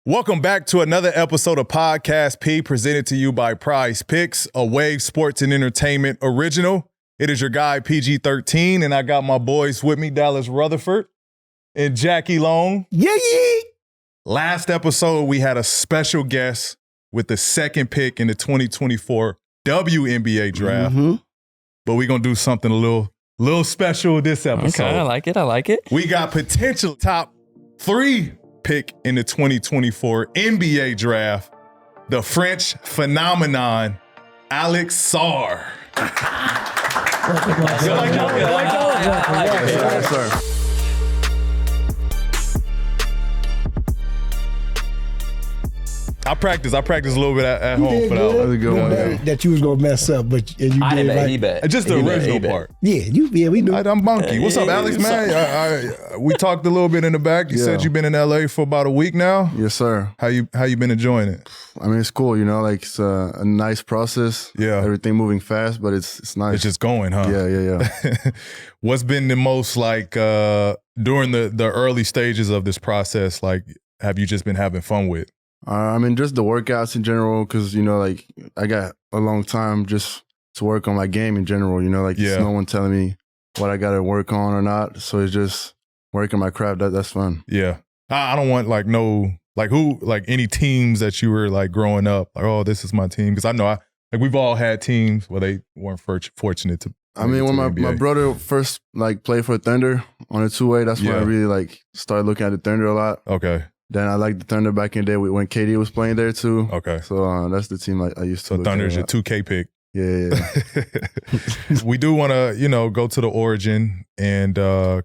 Welcome back to another episode of Podcast P, presented to you by Prize Picks, a Wave Sports and Entertainment original. It is your guy, PG-13, and I got my boys with me, Dallas Rutherford and Jackie Long. Yeah. Last episode, we had a special guest with the second pick in the 2024 WNBA draft. Mm-hmm. But we're going to do something a little special this episode. Okay, I like it. We got potential top 3 pick in the 2024 NBA draft, the French phenomenon, Alex Sarr. I practiced a little bit at home for that one. That was a good one. That you was gonna mess up, but and you did right. He bet. Just the original part. Yeah, we knew. I'm Monkey. What's up, Alex, man? We talked a little bit in the back. You said you've been in LA for about a week now. Yes, sir. How you been enjoying it? I mean, it's cool, like it's a nice process. Yeah. Everything moving fast, but it's nice. It's just going, huh? Yeah. What's been the most like during the early stages of this process, like have you just been having fun with? I mean, just the workouts in general, because, like I got a long time just to work on my game in general, there's no one telling me what I got to work on or not. So it's just working my craft. That's fun. Yeah. I don't want any teams that you were like growing up, like, oh, this is my team. Because I know we've all had teams where they weren't fortunate to. I mean, when my brother first played for Thunder on a two-way, that's when I really started looking at the Thunder a lot. Okay. Then I liked the Thunder back in the day when KD was playing there too. Okay. So that's the team I used to look at. So Thunder's your 2K pick. Yeah. We do want to, go to the origin and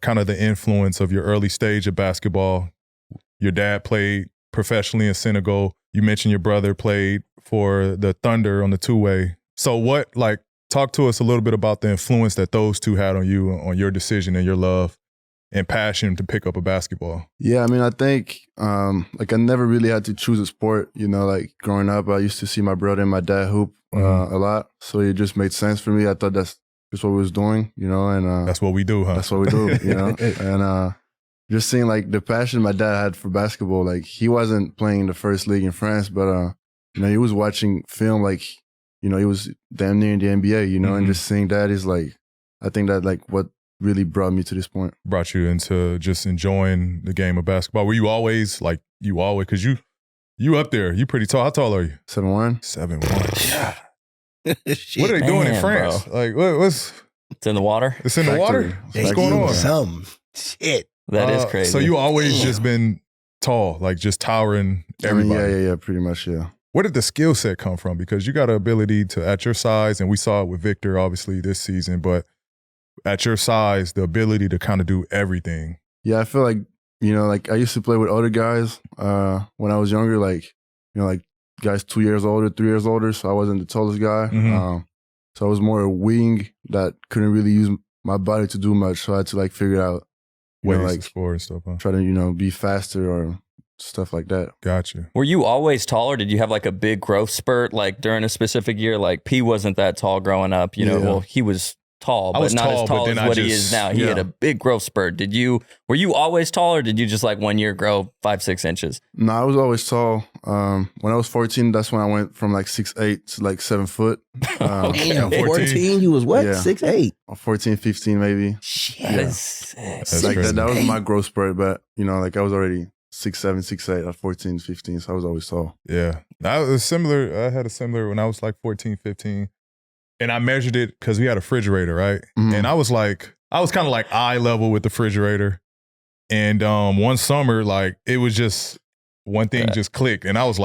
kind of the influence of your early stage of basketball. Your dad played professionally in Senegal. You mentioned your brother played for the Thunder on the two-way. So talk to us a little bit about the influence that those two had on you, on your decision and your love and passion to pick up a basketball. Yeah, I mean, I think I never really had to choose a sport. Growing up, I used to see my brother and my dad hoop a lot, so it just made sense for me. I thought that's just what we was doing, and that's what we do, huh? That's what we do, and just seeing the passion my dad had for basketball. He wasn't playing in the first league in France, but he was watching film. He was damn near in the NBA, and just seeing that is I think that what really brought me to this point. Brought you into just enjoying the game of basketball. Were you always because you up there, you pretty tall. How tall are you? 7'1". 7'1". Yeah. What are they doing in France? Bro. What's It's in the water? It's in the water? What's going on? Some shit. That is crazy. So you always just been tall, just towering everybody. I mean, yeah, pretty much, yeah. Where did the skill set come from? Because you got an ability to, at your size, and we saw it with Victor obviously this season, but at your size, the ability to kind of do everything. Yeah, I feel I used to play with other guys when I was younger, guys 2 years older, 3 years older, so I wasn't the tallest guy. Mm-hmm. So I was more a wing that couldn't really use my body to do much, so I had to figure out ways to score and stuff, huh? Try to, be faster or stuff like that. Gotcha. Were you always tall, or did you have a big growth spurt during a specific year? P wasn't that tall growing up, well, he was tall, but not as tall as what he is now. He had a big growth spurt. Were you always tall, or did you just 1 year grow 5-6 inches? No, I was always tall. When I was 14, that's when I went from 6'8" to 7 foot. Damn, 14, you was what? 6'8"? 14, 15 maybe. Shit. Yeah. That's that was my growth spurt, but I was already 6'7", 6'8" at 14, 15, so I was always tall. Yeah. I had a similar when I was 14, 15. And I measured it because we had a refrigerator, right? Mm-hmm. And I was kind of eye level with the refrigerator. And one summer, it was just one thing just clicked. And I was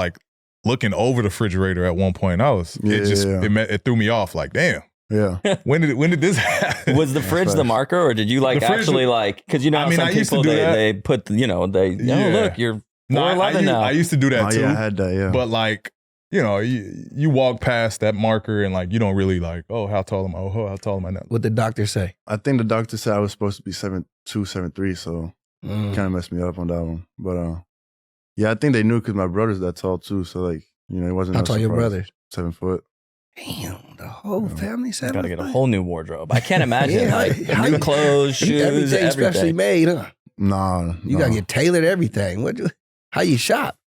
looking over the refrigerator at one point. It threw me off damn. Yeah. When did this happen? Was the fridge the marker, or did you actually because some people they put look, you're 4'11" now. I used to do that too. Yeah, I had that, yeah. But you walk past that marker and you don't really how tall am I? Oh, how tall am I now? What the doctor say? I think the doctor said I was supposed to be 7'2", 7'3", so kind of messed me up on that one. But I think they knew because my brother's that tall too, so it wasn't. How tall your brother? 7 foot. Damn, the whole family 7 foot. Got to get a whole new wardrobe. I can't imagine new clothes, shoes, everything specially made, huh? Nah, you gotta get tailored everything. How you shop?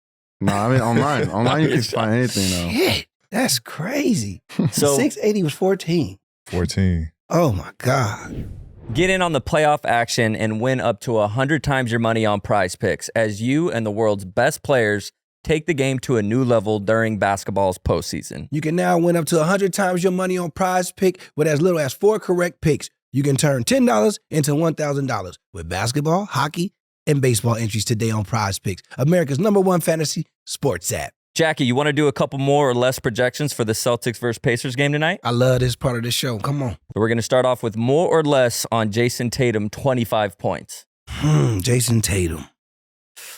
No, I mean online. Online you can find anything now. Shit, that's crazy. So 680 was 14. 14. Oh my God. get in on the playoff action and win up to 100 times your money on Prize Picks as you and the world's best players take the game to a new level during basketball's postseason. You can now win up to 100 times your money on Prize Pick with as little as 4 correct picks. You can turn $10 into $1,000 with basketball, hockey, and baseball entries today on Prize Picks, America's #1 fantasy sports app. Jackie, you want to do a couple more or less projections for the Celtics versus Pacers game tonight? I love this part of the show. Come on. So we're going to start off with more or less on Jason Tatum, 25 points. Jason Tatum.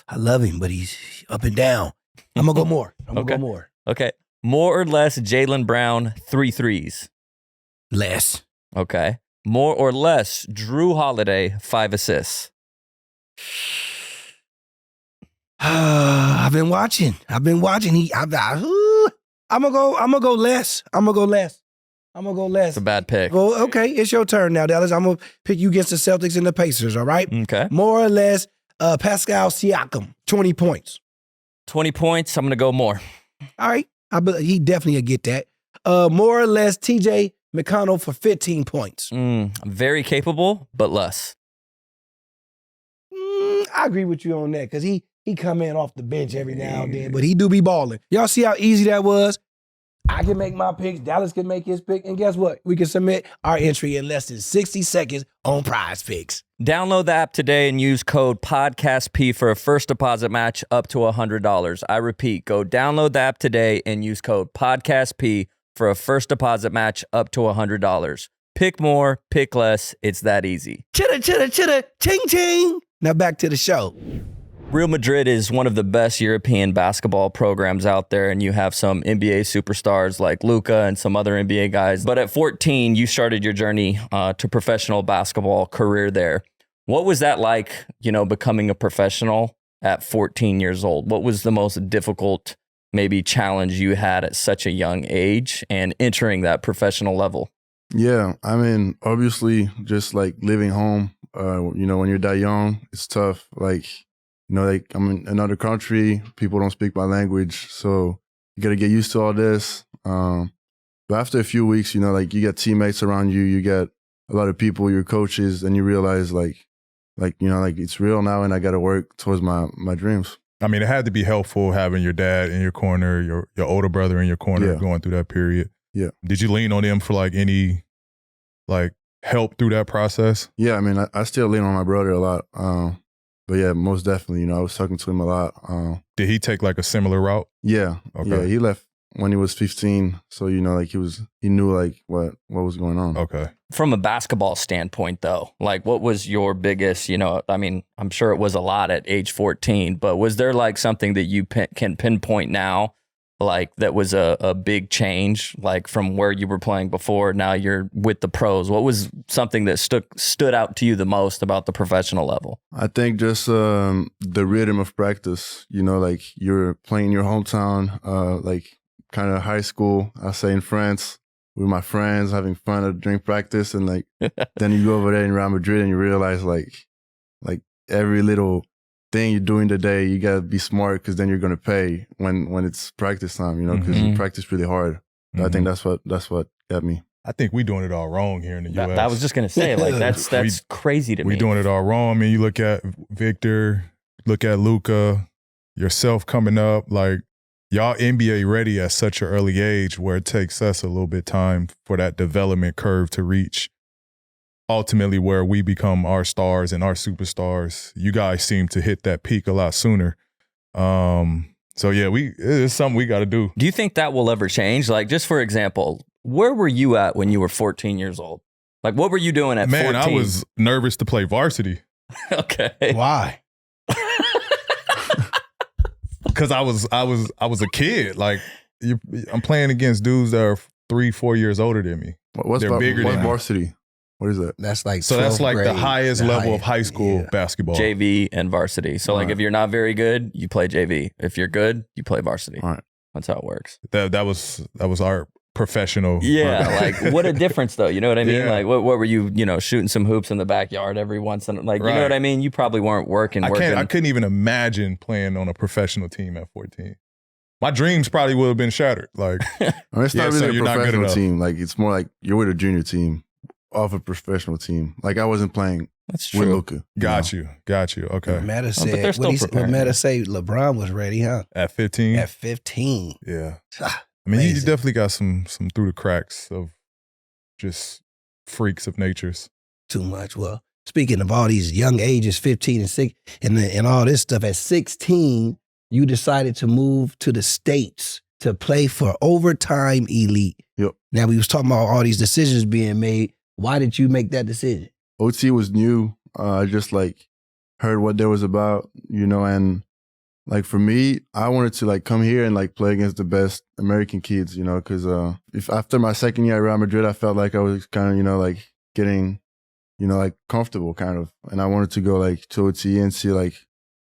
I love him, but he's up and down. I'm going to go more. I'm going to go more. Okay. More or less Jaylen Brown, 3 threes. Less. Okay. More or less Drew Holiday, 5 assists. I've been watching. I'm gonna go less. It's a bad pick. Well, okay, it's your turn now, Dallas. I'm gonna pick you against the Celtics and the Pacers. All right. Okay. More or less, Pascal Siakam, 20 points. 20 points. I'm going to go more. All right. He definitely will get that. More or less, TJ McConnell for 15 points. Very capable, but less. I agree with you on that because he come in off the bench every now and then, but he do be balling. Y'all see how easy that was? I can make my picks. Dallas can make his pick. And guess what? We can submit our entry in less than 60 seconds on Prize Picks. Download the app today and use code PODCASTP for a first deposit match up to $100. I repeat, go download the app today and use code PODCASTP for a first deposit match up to $100. Pick more, pick less. It's that easy. Chitta, chitta, chitta, ching, ching. Now back to the show. Real Madrid is one of the best European basketball programs out there, and you have some NBA superstars like Luka and some other NBA guys. But at 14, you started your journey to professional basketball career there. What was that like, becoming a professional at 14 years old? What was the most difficult, maybe, challenge you had at such a young age and entering that professional level? Yeah, I mean, obviously, just like living home, when you're that young, it's tough. I'm in another country, people don't speak my language, so you got to get used to all this. But after a few weeks, you get teammates around you, you get a lot of people, your coaches, and you realize it's real now and I got to work towards my dreams. I mean, it had to be helpful having your dad in your corner, your older brother in your corner going through that period. Yeah. Did you lean on them for any help through that process? Yeah, I mean, I still lean on my brother a lot. But yeah, most definitely, I was talking to him a lot. Did he take a similar route? Yeah. Okay. Yeah, he left when he was 15. So, he knew what was going on. Okay. From a basketball standpoint, though, what was your biggest, I'm sure it was a lot at age 14, but was there something that you can pinpoint now, that was a big change, from where you were playing before, now you're with the pros? What was something that stood out to you the most about the professional level? I think just the rhythm of practice, you're playing in your hometown, kind of high school, I say in France, with my friends, having fun during practice. And then you go over there in Real Madrid and you realize every little thing you're doing today, you got to be smart because then you're going to pay when it's practice time, because you practice really hard. I think that's what got me. I think we're doing it all wrong here in the U.S. I was just going to say, that's crazy to me. We're doing it all wrong. I mean, you look at Victor, look at Luka, yourself coming up, y'all NBA ready at such an early age where it takes us a little bit time for that development curve to reach ultimately where we become our stars and our superstars. You guys seem to hit that peak a lot sooner. So yeah, it's something we got to do. Do you think that will ever change? Just for example, where were you at when you were 14 years old? What were you doing at 14? Man, I was nervous to play varsity. Okay. Why? Because I was a kid. I'm playing against dudes that are 3-4 years older than me. What's varsity? What is that? That's that's the highest level of high school basketball. JV and varsity. So if you're not very good, you play JV. If you're good, you play varsity. All right. That's how it works. That was our professional. Yeah, like what a difference though. You know what I mean? Yeah. Like what were you, shooting some hoops in the backyard every once in you know what I mean? You probably weren't working. I couldn't even imagine playing on a professional team at 14. My dreams probably would have been shattered. Like, it's not really a professional team. Like, it's more like you're with a junior team off a professional team. Like, I wasn't playing with Luka. Got you. Okay. Meta but said, they're still what Meta say, LeBron was ready, huh? At 15? At 15. Yeah. I mean, you definitely got some through the cracks of just freaks of natures. Too much. Well, speaking of all these young ages, 15 and 6, and all this stuff, at 16, you decided to move to the States to play for Overtime Elite. Yep. Now, we was talking about all these decisions being made. Why did you make that decision? OT was new. I just heard what there was about, and for me, I wanted to come here and play against the best American kids, because if after my second year at Real Madrid, I felt like I was kind of getting, comfortable kind of, and I wanted to go to OT and see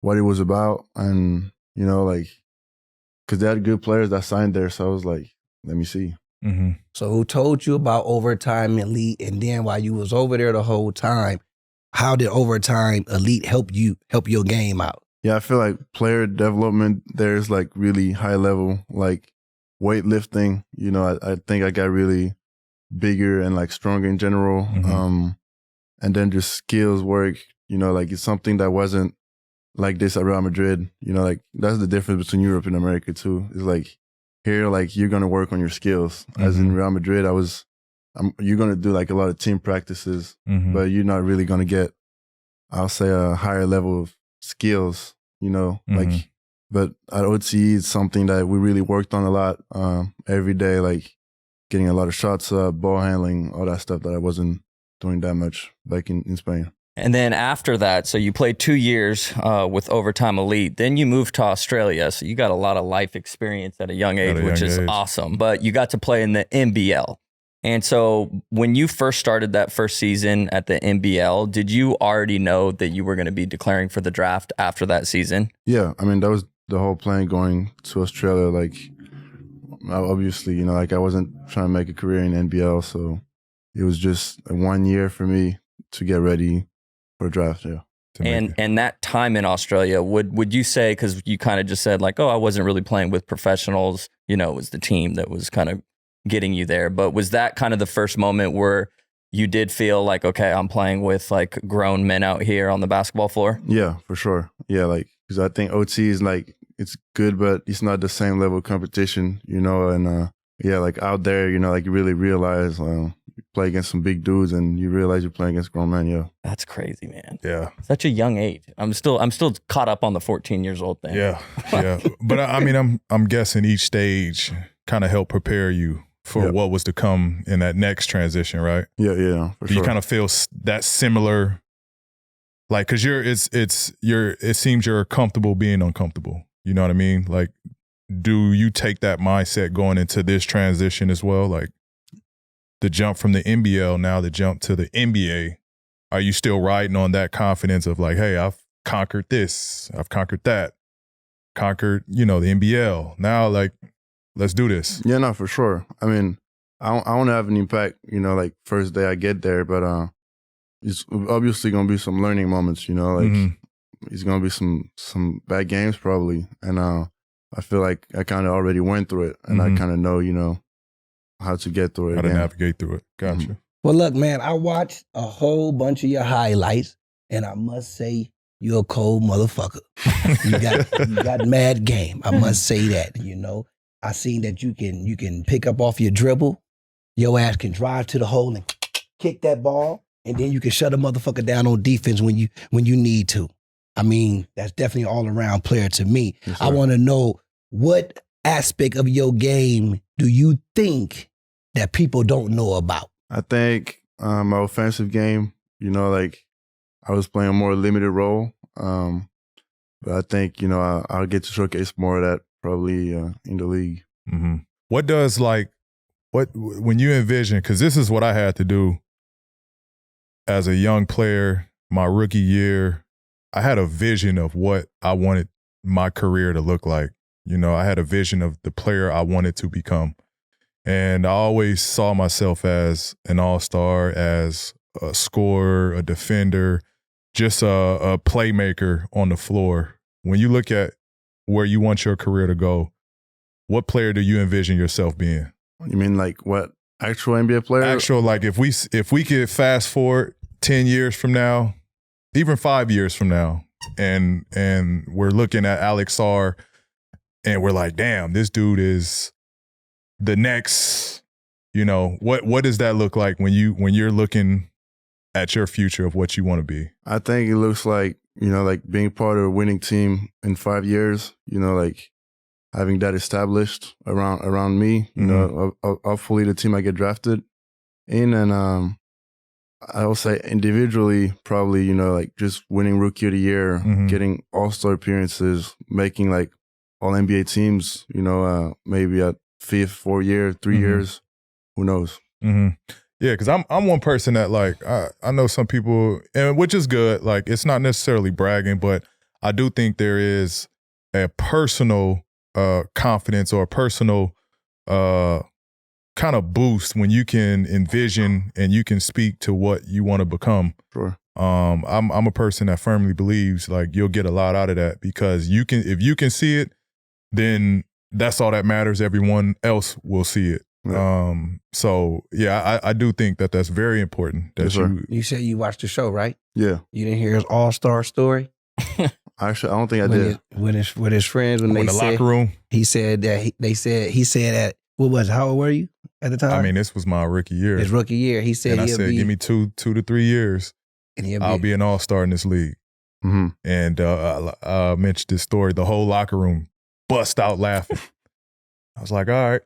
what it was about, and because they had good players that signed there, so I was like, let me see. Mm-hmm. So who told you about Overtime Elite, and then while you was over there the whole time, how did Overtime Elite help your game out? Yeah, I feel like player development there is really high level, weightlifting. I think I got really bigger and stronger in general. Mm-hmm. And then just skills work, it's something that wasn't like this at Real Madrid. That's the difference between Europe and America too. It's here, you're going to work on your skills. Mm-hmm. As in Real Madrid, you're going to do a lot of team practices, mm-hmm. but you're not really going to get, I'll say, a higher level of skills. Mm-hmm. But at OTE, it's something that we really worked on a lot every day, getting a lot of shots up, ball handling, all that stuff that I wasn't doing that much back in Spain. And then after that, so you played 2 years with Overtime Elite. Then you moved to Australia. So you got a lot of life experience at a young age, which is awesome. But you got to play in the NBL. And so when you first started that first season at the NBL, did you already know that you were going to be declaring for the draft after that season? Yeah. I mean, that was the whole plan going to Australia. Obviously, I wasn't trying to make a career in NBL. So it was just 1 year for me to get ready for a draft, yeah. And that time in Australia, would you say, because you kind of just said I wasn't really playing with professionals, it was the team that was kind of getting you there. But was that kind of the first moment where you did feel okay, I'm playing with grown men out here on the basketball floor? Yeah, for sure. Yeah, because I think OT is it's good, but it's not the same level of competition, and out there, you really realize you play against some big dudes and you realize you're playing against grown men, yeah. That's crazy, man. Yeah. Such a young age. I'm still caught up on the 14 years old thing. Yeah. Yeah. But I mean, I'm guessing each stage kind of helped prepare you for what was to come in that next transition, right? Yeah, for sure. You kind of feel that similar, because it seems you're comfortable being uncomfortable. You know what I mean? Do you take that mindset going into this transition as well? The jump from the NBL, now the jump to the NBA, are you still riding on that confidence of hey, I've conquered this, I've conquered that, conquered, the NBL. Now, let's do this. Yeah, no, for sure. I mean, I want to have an impact, first day I get there, but it's obviously going to be some learning moments, mm-hmm. It's going to be some bad games probably. And I feel like I kind of already went through it and mm-hmm. I kind of know, how to get through it. How to navigate through it. Gotcha. Mm-hmm. Well, look, man, I watched a whole bunch of your highlights, and I must say, you're a cold motherfucker. You got mad game. I must say that. I seen that you can pick up off your dribble. Your ass can drive to the hole and kick that ball, and then you can shut a motherfucker down on defense when you need to. I mean, that's definitely an all-around player to me. Yes, I want to know, what aspect of your game do you think that people don't know about? I think my offensive game, I was playing a more limited role. But I think, I'll get to showcase more of that probably in the league. Mm-hmm. What does when you envision, because this is what I had to do as a young player, my rookie year, I had a vision of what I wanted my career to look like. I had a vision of the player I wanted to become. And I always saw myself as an all-star, as a scorer, a defender, just a playmaker on the floor. When you look at where you want your career to go, what player do you envision yourself being? You mean like what? Actual NBA player? Actual, like if we could fast forward 10 years from now, even 5 years from now, and we're looking at Alex Sarr, and we're like, damn, this dude is the next, what does that look like when you're looking at your future of what you want to be? I think it looks like, like being part of a winning team in 5 years, like having that established around me, hopefully the team I get drafted in. And I will say individually, probably, like just winning Rookie of the Year, getting all-star appearances, making like all NBA teams, maybe at 5th, 4 year, 3 years, who knows? Yeah, because I'm one person that like I know some people, and which is good. Like it's not necessarily bragging, but I do think there is a personal confidence or a personal kind of boost when you can envision and you can speak to what you want to become. Sure. I'm a person that firmly believes like you'll get a lot out of that, because if you can see it, then that's all that matters. Everyone else will see it. Yeah. So yeah, I do think that that's very important. That you said you watched the show, right? Yeah. You didn't hear his all-star story? Actually, I don't think I did. With his friends, when they the said, locker room, he said that he said that, what was it? How old were you at the time? I mean, this was my rookie year. His rookie year. He said, and I said, give me 2 to 3 years, and I'll be an all-star in this league. And I mentioned this story. The whole locker room bust out laughing. I was like, all right.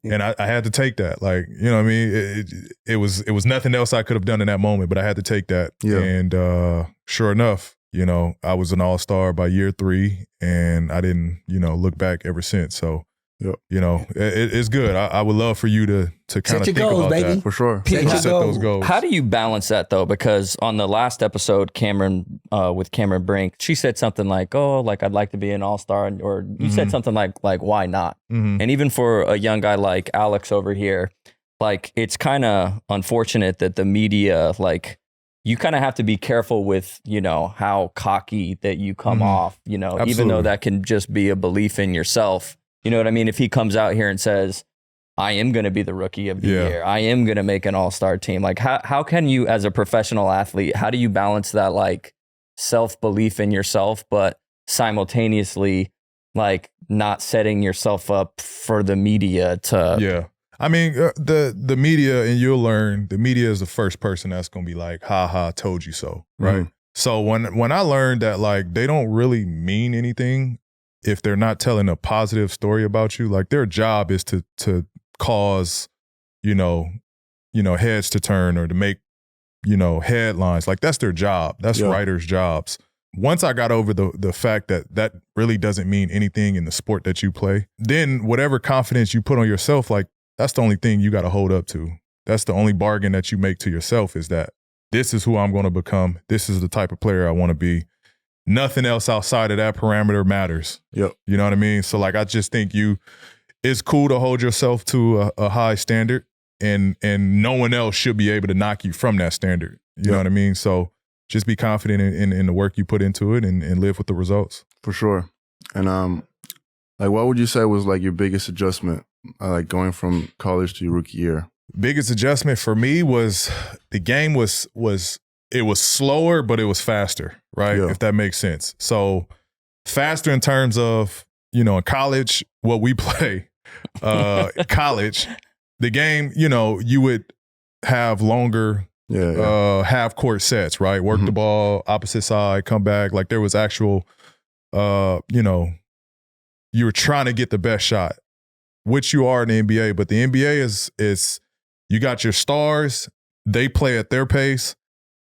And I had to take that. Like, you know what I mean? It was nothing else I could have done in that moment, but I had to take that. Yeah. And sure enough, I was an all-star by year 3, and I didn't, look back ever since. So, it's good. I would love for you to kind of think goals, about baby. that. For sure. Set those goals. How do you balance that though? Because on the last episode, Cameron with Cameron Brink, she said something like, "Oh, like I'd like to be an all-star," or you said something like why not? And even for a young guy like Alex over here, like it's kind of unfortunate that the media, like you kind of have to be careful with, how cocky that you come off, Absolutely. Even though that can just be a belief in yourself. You know what I mean? If he comes out here and says, I am going to be the rookie of the year, I am going to make an all-star team. Like how can you, as a professional athlete, how do you balance that like self-belief in yourself, but simultaneously like not setting yourself up for the media to... Yeah. I mean, the media, and you'll learn, the media is the first person that's going to be like, ha ha, told you so, right? So when I learned that like they don't really mean anything if they're not telling a positive story about you, like their job is to cause, heads to turn or to make, headlines. Like that's their job. That's writers' jobs. Once I got over the fact that really doesn't mean anything in the sport that you play, then whatever confidence you put on yourself, like that's the only thing you got to hold up to. That's the only bargain that you make to yourself, is that this is who I'm going to become. This is the type of player I want to be. Nothing else outside of that parameter matters. Yep. You know what I mean? So like, I just think it's cool to hold yourself to a high standard, and no one else should be able to knock you from that standard. You know what I mean? So just be confident in the work you put into it, and live with the results. For sure. And like, what would you say was like your biggest adjustment, like going from college to your rookie year? Biggest adjustment for me was the game was it was slower, but it was faster, right? Yeah. If that makes sense. So faster in terms of, in college, what we play, college, the game, you would have longer half court sets, right? Work the ball, opposite side, come back. Like there was actual, you were trying to get the best shot, which you are in the NBA. But the NBA is you got your stars, they play at their pace.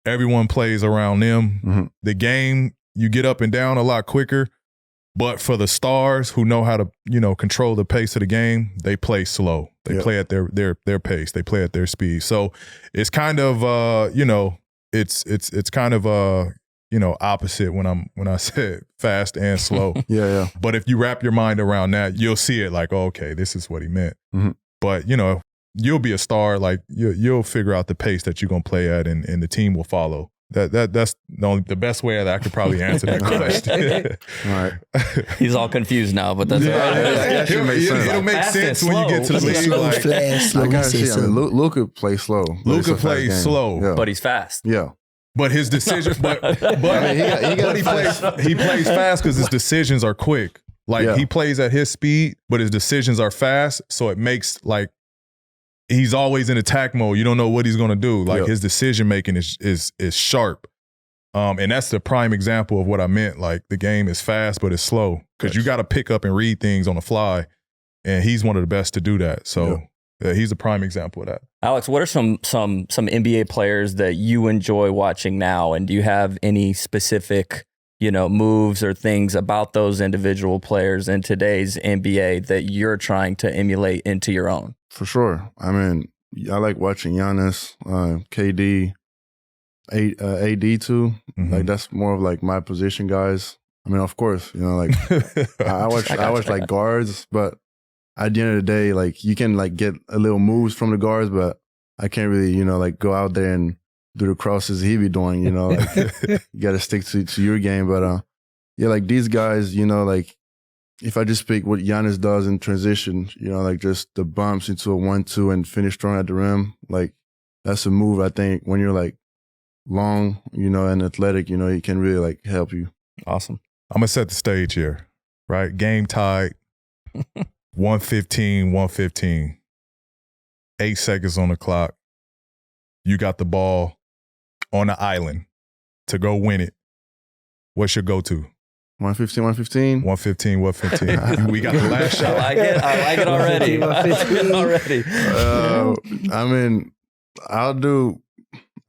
Everyone plays around them. The game, you get up and down a lot quicker. But for the stars who know how to, control the pace of the game, they play slow. They play at their pace. They play at their speed. So it's kind of, it's kind of, opposite when I said fast and slow. Yeah. But if you wrap your mind around that, you'll see it like, oh, okay, this is what he meant. But, you know, you'll be a star. Like, you'll figure out the pace that you're going to play at, and the team will follow. That's the best way that I could probably answer that question. Right. He's all confused now, but that's It'll make sense when you get to the league. Slow. I gotta see. I mean, Luka plays slow. Luka plays slow, yeah. but he's fast. Yeah. But his decision, but he plays fast because his decisions are quick. Like he plays at his speed, but his decisions are fast, so it makes like he's always in attack mode. You don't know what he's gonna do. Like his decision making is sharp, and that's the prime example of what I meant. Like the game is fast, but it's slow because you got to pick up and read things on the fly, and he's one of the best to do that. So. Yeah, he's a prime example of that. Alex, what are some NBA players that you enjoy watching now? And do you have any specific, moves or things about those individual players in today's NBA that you're trying to emulate into your own? For sure. I mean, I like watching Giannis, KD, AD too. Mm-hmm. Like that's more of like my position guys. I mean, of course, like I watch like guards, but at the end of the day, like you can like get a little moves from the guards, but I can't really, like go out there and do the crosses he be doing, like you got to stick to your game. But yeah, like these guys, like if I just pick what Giannis does in transition, like just the bumps into a 1-2 and finish strong at the rim, like that's a move I think when you're like long, and athletic, it can really like help you. Awesome. I'm gonna set the stage here, right? Game tied. 115, 8 seconds on the clock. You got the ball on the island to go win it. What's your go-to? 115. 115. We got the last shot. I like it already. I mean, I'll do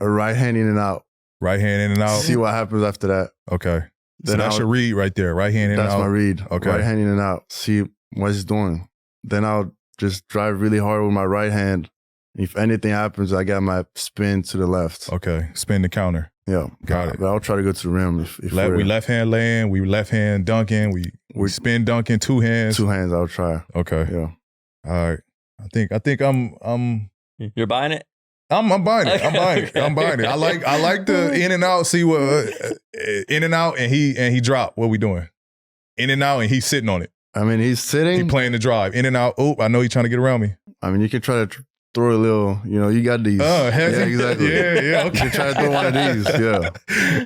a right hand in and out. Right hand in and out. See what happens after that. Okay. So that's your read right there. Right hand in and out. That's my read. Okay. Right hand in and out. See what he's doing. Then I'll just drive really hard with my right hand. If anything happens, I got my spin to the left. Okay. Spin the counter. Yeah. Got it. But I'll try to go to the rim. If we left hand laying, we left hand dunking, we spin dunking, 2 hands. 2 hands, I'll try. Okay. Yeah. All right. I think I'm You're buying it? I'm buying it. I'm buying it. I'm buying it. I like the in and out. See what in and out, and he dropped. What we doing? In and out, and he's sitting on it. I mean, he's sitting. He's playing the drive. In and out. Oh, I know he's trying to get around me. I mean, you can try to throw a little. You got these. Oh, yeah, exactly. Yeah. Okay. You can try to throw one of these. Yeah.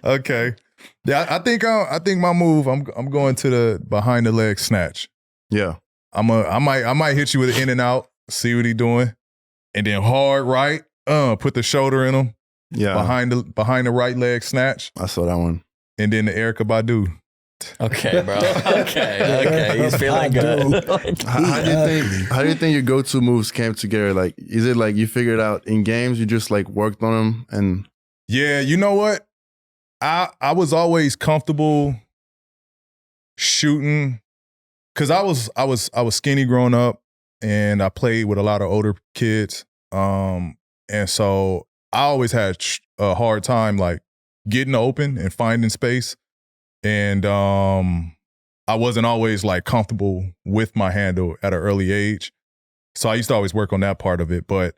Okay. Yeah, I think my move. I'm going to the behind the leg snatch. Yeah. I might hit you with an in and out. See what he doing, and then hard right. Put the shoulder in him. Yeah. Behind the right leg snatch. I saw that one. And then the Erykah Badu. Okay, bro. Okay. He's feeling good. How do you think your go-to moves came together? Like, is it like you figured out in games, you just like worked on them and? Yeah, you know what? I was always comfortable shooting because I was skinny growing up and I played with a lot of older kids. And so I always had a hard time like getting open and finding space. And I wasn't always like comfortable with my handle at an early age. So I used to always work on that part of it. But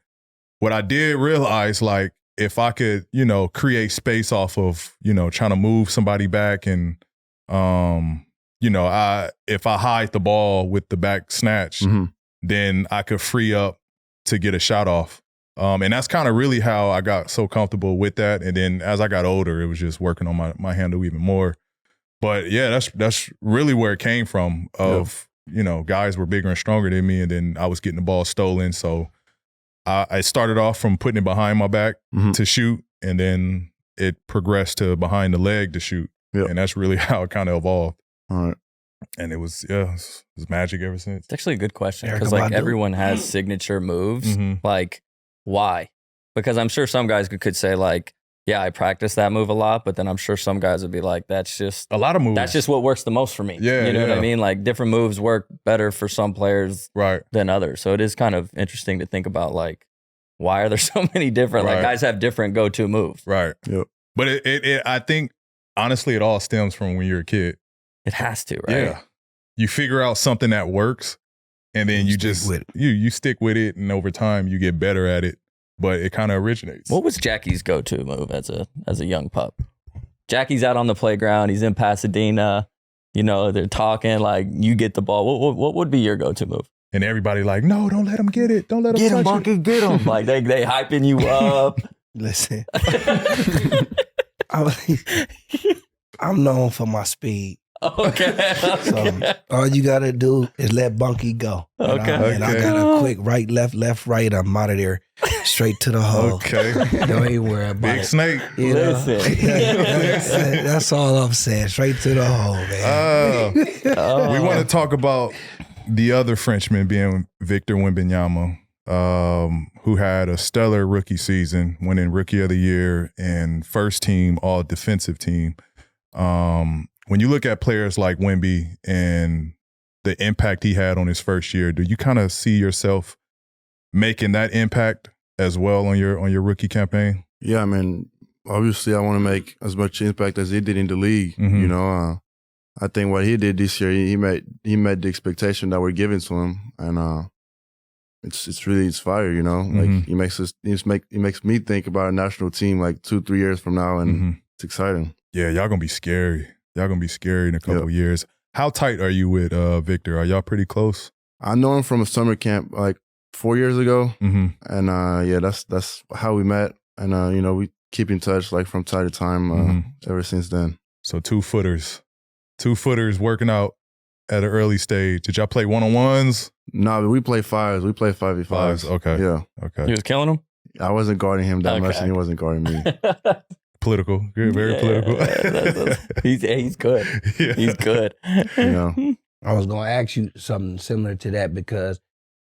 what I did realize, like, if I could, create space off of, trying to move somebody back and, if I hide the ball with the back snatch, then I could free up to get a shot off. And that's kind of really how I got so comfortable with that. And then as I got older, it was just working on my handle even more. But yeah, that's really where it came from of, guys were bigger and stronger than me. And then I was getting the ball stolen. So I started off from putting it behind my back to shoot. And then it progressed to behind the leg to shoot. Yep. And that's really how it kind of evolved. All right. And it was magic ever since. It's actually a good question because like everyone has signature moves. Like, why? Because I'm sure some guys could say like, yeah, I practice that move a lot, but then I'm sure some guys would be like, that's just a lot of moves. That's just what works the most for me. Yeah, you know what I mean? Like different moves work better for some players than others. So it is kind of interesting to think about like, why are there so many different like guys have different go-to moves? Right. Yep. But it I think honestly it all stems from when you're a kid. It has to, right? Yeah. You figure out something that works and then you stick with it, and over time you get better at it. But it kind of originates. What was Jackie's go-to move as a young pup? Jackie's out on the playground. He's in Pasadena. You know, they're talking like you get the ball. What would be your go-to move? And everybody like, no, don't let him get it. Don't let him get him, touch Bunky, it. get him. Like they hyping you up. Listen, I'm known for my speed. Okay. So all you gotta do is let Bunky go. Okay. And I got a quick right, left, right. I'm out of there, straight to the hole. Okay. Don't even worry about Big it. snake. You know? Listen. That's all I'm saying. Straight to the hole, man. We want to talk about the other Frenchman being Victor Wembanyama, who had a stellar rookie season, winning Rookie of the Year and first team All Defensive Team. When you look at players like Wemby and the impact he had on his first year, do you kind of see yourself making that impact as well on your rookie campaign? Yeah, I mean, obviously I want to make as much impact as he did in the league. Mm-hmm. You know, I think what he did this year, he met the expectation that we're giving to him, and it's fire. You know, Mm-hmm. like he makes me think about a national team like 2-3 years from now, and it's exciting. Yeah, y'all gonna be scary. Y'all gonna be scary in a couple years. How tight are you with Victor? Are y'all pretty close? I know him from a summer camp like 4 years ago, and yeah, that's how we met, and you know, we keep in touch like from time to time ever since then. So 2 footers working out at an early stage. Did y'all play 1-on-1s? No, but we play 5s. We play 5v5s. Okay. Yeah. Okay. He was killing him? I wasn't guarding him that much, and he wasn't guarding me. Political. Very political. He's good. Yeah. He's good. Yeah. I was gonna ask you something similar to that because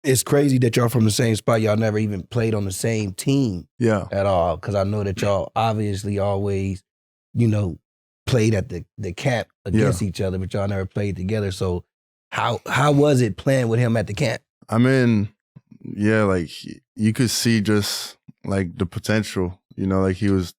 it's crazy that y'all from the same spot. Y'all never even played on the same team Yeah. at all. Because I know that y'all obviously always, you know, played at the camp against each other, but y'all never played together. So how was it playing with him at the camp? I mean, yeah, like you could see just like the potential. You know, like he was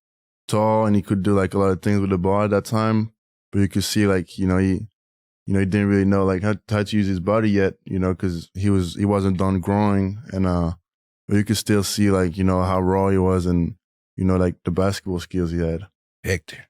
tall and he could do like a lot of things with the ball at that time, but you could see like he didn't really know like how to use his body yet, you know, because he wasn't done growing, and but you could still see like, you know, how raw he was, and you know, like the basketball skills he had. Victor,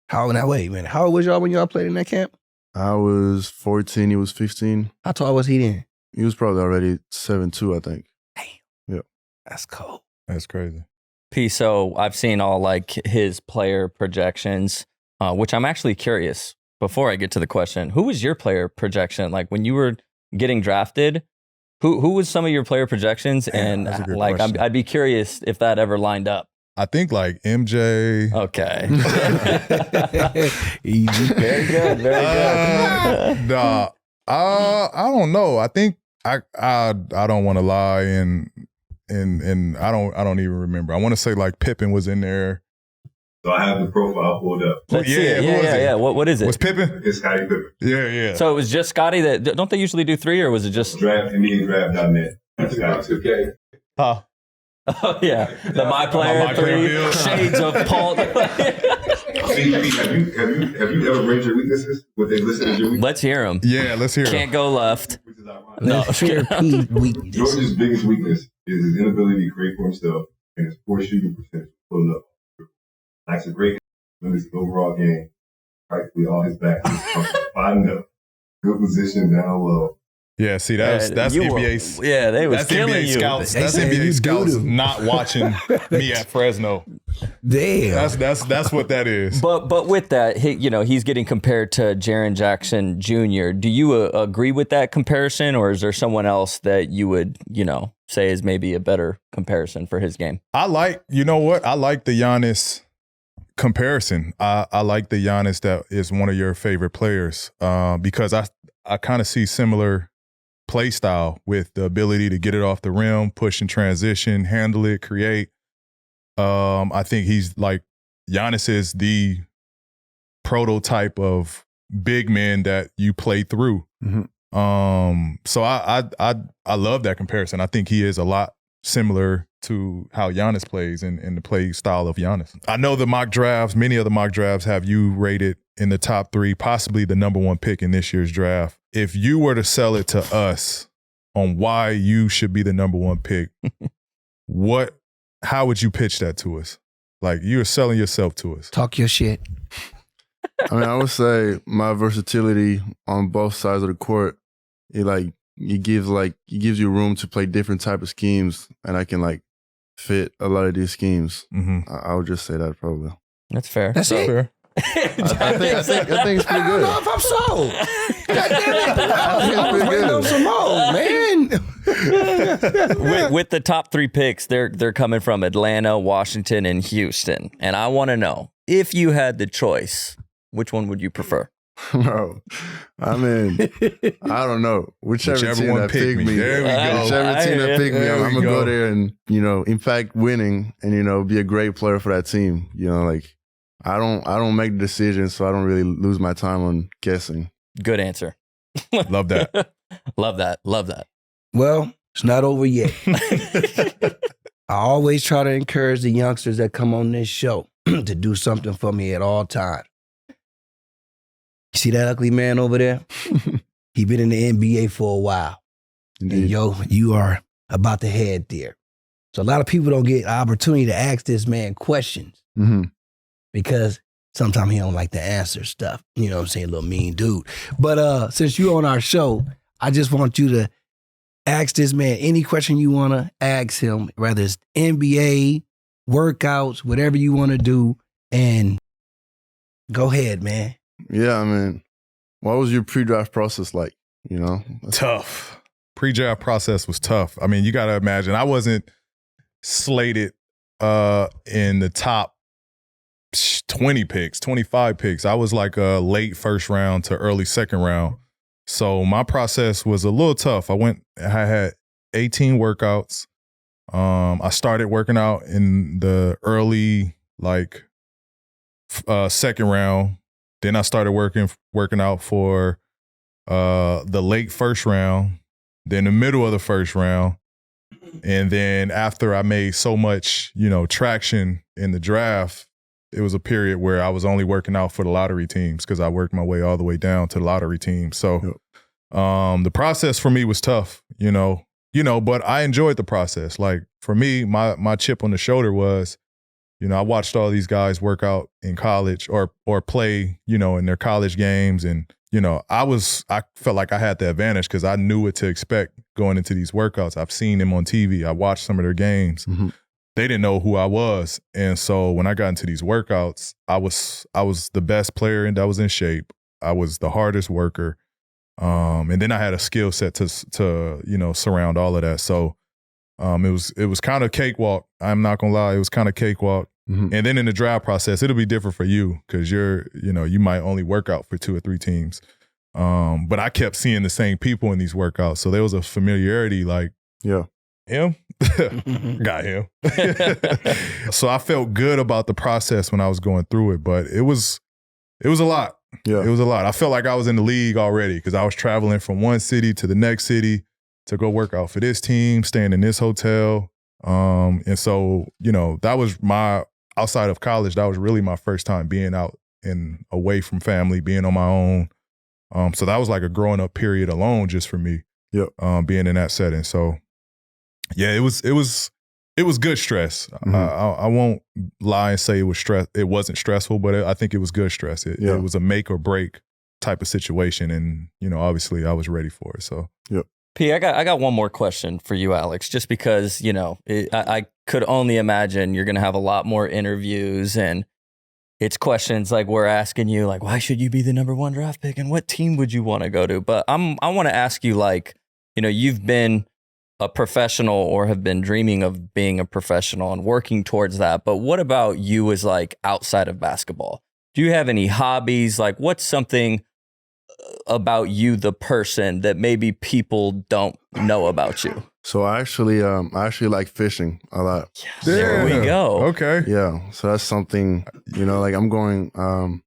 how old was y'all when y'all played in that camp? I was 14, he was 15. How tall was he then? He was probably already 7'2", I think. Damn. Yeah. That's cold. That's crazy. P, so I've seen all like his player projections, which I'm actually curious. Before I get to the question, who was your player projection? Like when you were getting drafted, who was some of your player projections? And like I'd be curious if that ever lined up. I think like MJ. Okay. Easy. Very good. Very good. Nah, I don't know. I think I don't want to lie, and I don't even remember. I want to say like Pippen was in there. So I have the profile pulled up. Let's see it. Yeah. What is it? Was Pippen? It's Scottie Pippen. Yeah. So it was just Scotty that, don't they usually do 3 or was it just? Draft Draft.net. That's Scottie. Okay. Oh yeah. The My Player 3 shades of Paul. See, have you ever rated your weaknesses? What they listed as your weaknesses? Let's hear him. Yeah, let's hear Can't it. go left. Which is ironic. No. Let's hear P's weakness. George's biggest weakness is his inability to create for himself and his poor shooting percentage. Pulling up. Lacks a great limits the overall game. Practically all his back is fine enough. Good position down low. Yeah, see, that's NBA. Yeah, they was That's killing NBA you. scouts. They That's said NBA you scouts doo-doo. not watching me at Fresno. Damn. That's what that is. But with that, he's getting compared to Jaren Jackson Jr. Do you agree with that comparison, or is there someone else that you would, say is maybe a better comparison for his game? I like the Giannis comparison. I like the Giannis that is one of your favorite players because I kind of see similar play style with the ability to get it off the rim, push and transition, handle it, create. I think he's like Giannis is the prototype of big man that you play through. Mm-hmm. So I love that comparison. I think he is a lot similar to how Giannis plays and the play style of Giannis. I know many of the mock drafts have you rated in the top 3, possibly the #1 pick in this year's draft. If you were to sell it to us on why you should be the number one pick, how would you pitch that to us? Like, you're selling yourself to us. Talk your shit. I mean, I would say my versatility on both sides of the court, it gives you room to play different type of schemes, and I can like fit a lot of these schemes. Mm-hmm. I would just say that probably. That's fair. That's it. Fair. I think it's pretty good. I don't know if I'm sold. God damn it. I was waiting on some more, man. with the top 3 picks, they're coming from Atlanta, Washington, and Houston. And I want to know, if you had the choice, which one would you prefer? Bro, I mean, I don't know. Whichever team one that picked me. There we go. Whichever team that picked me, There I'm we going to go go there and, impact winning and, be a great player for that team. Like, I don't make the decision, so I don't really lose my time on guessing. Good answer. Love that. Love that. Love that. Well, it's not over yet. I always try to encourage the youngsters that come on this show to do something for me at all times. You see that ugly man over there? He been in the NBA for a while. Indeed. And you are about to head there. So a lot of people don't get an opportunity to ask this man questions because sometimes he don't like to answer stuff. You know what I'm saying? Little mean dude. But since you're on our show, I just want you to ask this man any question you want to ask him, whether it's NBA, workouts, whatever you want to do, and go ahead, man. Yeah, I mean, what was your pre-draft process like? Tough. Pre-draft process was tough. I mean, you got to imagine, I wasn't slated in the top 20 picks, 25 picks. I was like a late first round to early second round. So my process was a little tough. I had 18 workouts. I started working out in the early second round. Then I started working out for the late first round, then the middle of the first round. And then after I made so much, traction in the draft, it was a period where I was only working out for the lottery teams because I worked my way all the way down to the lottery team. So the process for me was tough, but I enjoyed the process. Like, for me, my chip on the shoulder was, I watched all these guys work out in college or play, in their college games. And, I felt like I had the advantage because I knew what to expect going into these workouts. I've seen them on TV. I watched some of their games. Mm-hmm. They didn't know who I was. And so when I got into these workouts, I was the best player and I was in shape. I was the hardest worker. And then I had a skill set to surround all of that. So it was kind of cakewalk. I'm not gonna lie, it was kind of cakewalk. Mm-hmm. And then in the draft process, it'll be different for you because you might only work out for 2 or 3 teams. But I kept seeing the same people in these workouts. So there was a familiarity, like, him? Got him. So I felt good about the process when I was going through it, but it was a lot. Yeah. It was a lot. I felt like I was in the league already because I was traveling from one city to the next city to go work out for this team, staying in this hotel. And so, that was outside of college, that was really my first time being out and away from family, being on my own. So that was like a growing up period alone just for me, being in that setting. So yeah, it was good stress. Mm-hmm. I won't lie and say it was stress. It wasn't stressful, but I think it was good stress. It was a make or break type of situation. And, obviously I was ready for it. So, P, I got one more question for you, Alex, just because, I could only imagine you're going to have a lot more interviews and it's questions like we're asking you, like, why should you be the number 1 draft pick and what team would you want to go to? But I want to ask you, like, you've been a professional or have been dreaming of being a professional and working towards that. But what about you as like outside of basketball? Do you have any hobbies? Like, what's something about you, the person, that maybe people don't know about you? So I actually like fishing a lot. Yes, there we go. Okay. Yeah. So that's something, like I'm going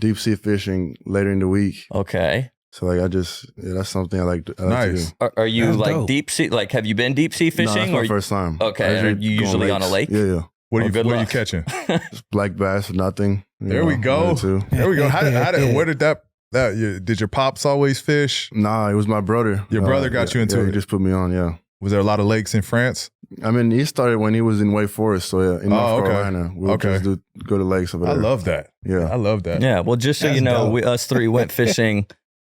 deep sea fishing later in the week. Okay. So like that's something I like to nice. do. Are you that's like dope. deep sea? Like, have you been deep sea fishing? No, that's my first time. Okay. Are you usually on a lake? Yeah. What are you catching? Just black bass or nothing. There we go. There we go. Where did that Did your pops always fish? Nah, it was my brother. Your brother got you into it? He just put me on, yeah. Was there a lot of lakes in France? I mean, he started when he was in Wake Forest, so yeah, in North Carolina. We would just go to lakes over there. I love that. Yeah. I love that. Yeah, well, just so you know, us three went fishing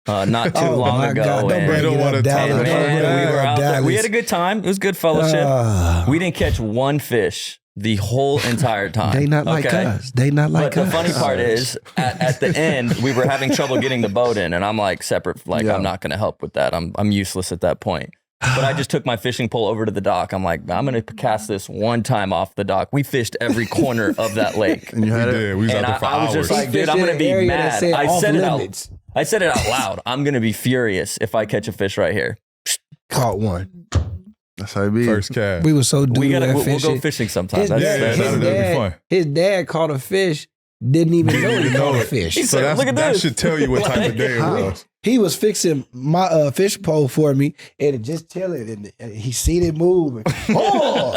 not too long ago. God, don't bring it up, Dallas. We were out there. We had a good time. It was good fellowship. We didn't catch one fish the whole entire time. They not like us. They not like us. But the funny part is, at the end, we were having trouble getting the boat in, and I'm like, I'm not going to help with that. I'm useless at that point. But I just took my fishing pole over to the dock. I'm like, I'm going to cast this one time off the dock. We fished every corner of that lake. And you had it? We was out there for hours. I was just like, dude, I'm going to be mad. I said it out loud. I'm going to be furious if I catch a fish right here. Caught one. That's how it be. First cast. We were so due at We'll fishing. go fishing sometime. That'd be fun. His dad caught a fish, didn't even know he caught a fish. He said, look at that this. should tell you what type of day it was. He was fixing my fish pole for me, and it just chilling, and he seen it moving. Oh,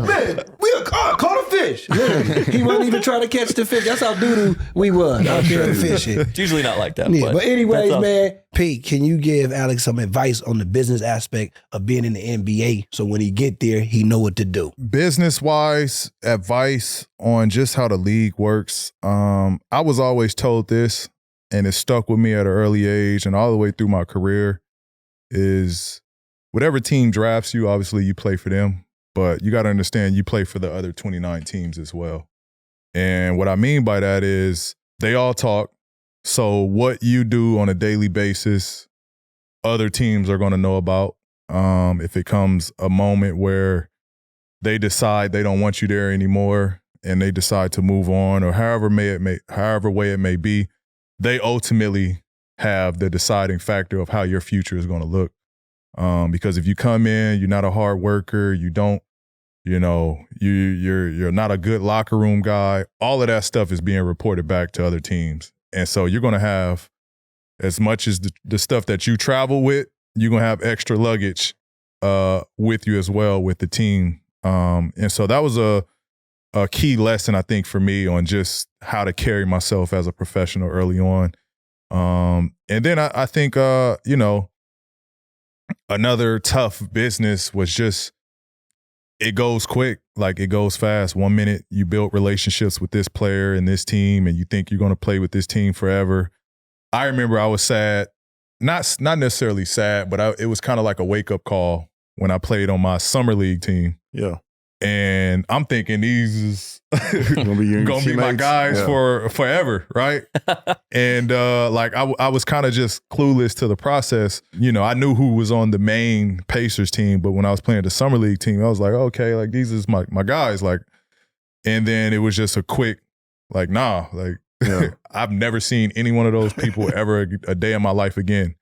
man, we caught a fish. Literally. He wasn't even trying to catch the fish. That's how doo-doo we was out there fishing. It's usually not like that. Yeah, but anyways, man, Pete, can you give Alex some advice on the business aspect of being in the NBA so when he get there, he know what to do? Business-wise, advice on just how the league works. I was always told this, and it stuck with me at an early age and all the way through my career, is whatever team drafts you, obviously you play for them, but you got to understand you play for the other 29 teams as well. And what I mean by that is they all talk. So what you do on a daily basis, other teams are going to know about. If it comes a moment where they decide they don't want you there anymore and they decide to move on, or however way it may be, they ultimately have the deciding factor of how your future is going to look. Because if you come in, you're not a hard worker, you don't, you're not a good locker room guy, all of that stuff is being reported back to other teams. And so you're going to have, as much as the stuff that you travel with, you're going to have extra luggage with you as well with the team. And so that was a key lesson, I think, for me on just how to carry myself as a professional early on. And then I think, another tough business was just, it goes quick, like it goes fast. 1 minute you build relationships with this player and this team and you think you're going to play with this team forever. I remember I was sad, not necessarily sad, but it was kind of like a wake-up call when I played on my summer league team. Yeah. And I'm thinking these is gonna be my guys for forever, right? And I was kind of just clueless to the process. I knew who was on the main Pacers team, but when I was playing the summer league team, I was like, okay, like these is my guys, like. And then it was just a quick, like, nah, like I've never seen any one of those people ever a day in my life again.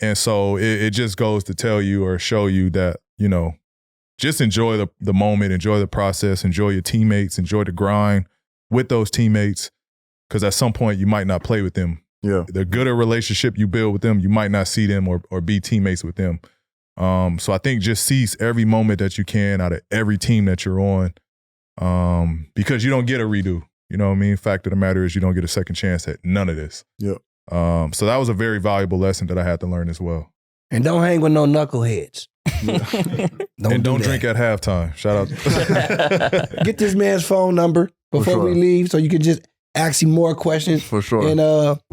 And so it just goes to tell you or show you that just enjoy the moment, enjoy the process, enjoy your teammates, enjoy the grind with those teammates, because at some point you might not play with them. Yeah, the gooder relationship you build with them, you might not see them or be teammates with them. So I think just seize every moment that you can out of every team that you're on, because you don't get a redo. You know what I mean? Fact of the matter is you don't get a second chance at none of this. Yeah. So that was a very valuable lesson that I had to learn as well. And don't hang with no knuckleheads. Don't drink at halftime. Shout out. Get this man's phone number before we leave so you can just ask him more questions. For sure. And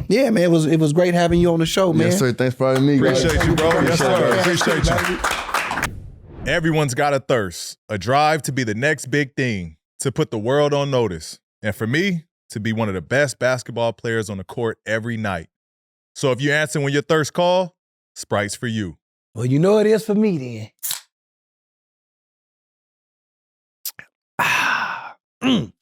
yeah, man, it was great having you on the show, man. Yes, sir. Thanks for having me. Appreciate you, bro. Yes, sir. Appreciate you. Everyone's got a thirst, a drive to be the next big thing, to put the world on notice. And for me, to be one of the best basketball players on the court every night. So if you answer when your thirst call, Sprite's for you. Well, you know it is for me then.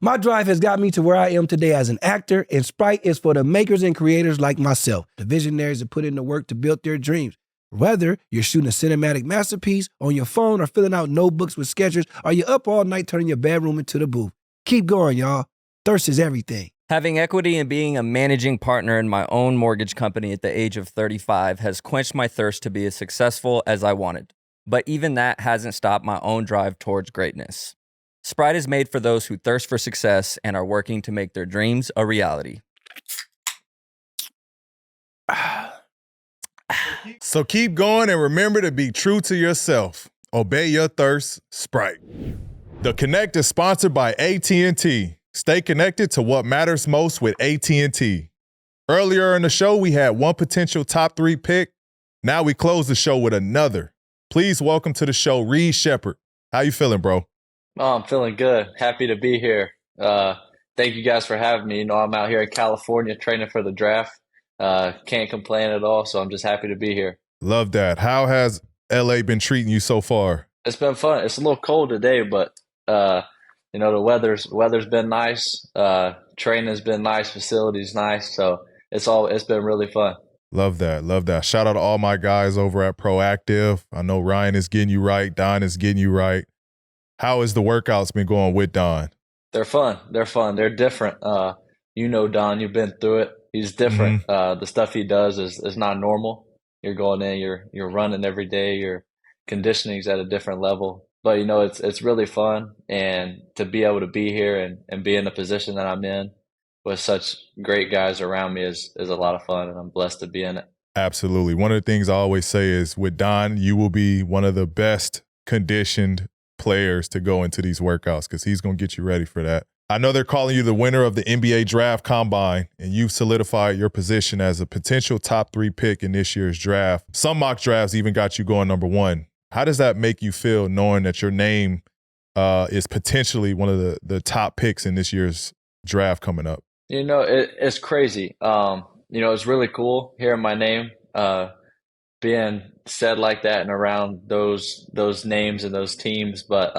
My drive has got me to where I am today as an actor, and Sprite is for the makers and creators like myself, the visionaries that put in the work to build their dreams. Whether you're shooting a cinematic masterpiece on your phone or filling out notebooks with sketchers, or you're up all night turning your bedroom into the booth. Keep going, y'all. Thirst is everything. Having equity and being a managing partner in my own mortgage company at the age of 35 has quenched my thirst to be as successful as I wanted. But even that hasn't stopped my own drive towards greatness. Sprite is made for those who thirst for success and are working to make their dreams a reality. So keep going and remember to be true to yourself. Obey your thirst, Sprite. The Connect is sponsored by AT&T. Stay connected to what matters most with AT&T. Earlier in the show, we had one potential top 3 pick. Now we close the show with another. Please welcome to the show, Reed Sheppard. How you feeling, bro? Oh, I'm feeling good. Happy to be here. Thank you guys for having me. I'm out here in California training for the draft. Can't complain at all, so I'm just happy to be here. Love that. How has LA been treating you so far? It's been fun. It's a little cold today, but the weather's been nice. Training's been nice. Facility's nice. So it's been really fun. Love that. Love that. Shout out to all my guys over at Proactive. I know Ryan is getting you right. Don is getting you right. How has the workouts been going with Don? They're fun. They're different. Don, you've been through it. He's different. The stuff he does is not normal. You're going in, you're running every day, your conditioning's at a different level. But it's really fun, and to be able to be here and be in the position that I'm in with such great guys around me is a lot of fun, and I'm blessed to be in it. Absolutely. One of the things I always say is with Don, you will be one of the best conditioned players to go into these workouts because he's going to get you ready for that. I know they're calling you the winner of the NBA Draft Combine, and you've solidified your position as a potential top 3 pick in this year's draft. Some mock drafts even got you going number 1. How does that make you feel knowing that your name is potentially one of the top picks in this year's draft coming up? It's crazy. It's really cool hearing my name being said like that and around those names and those teams. But,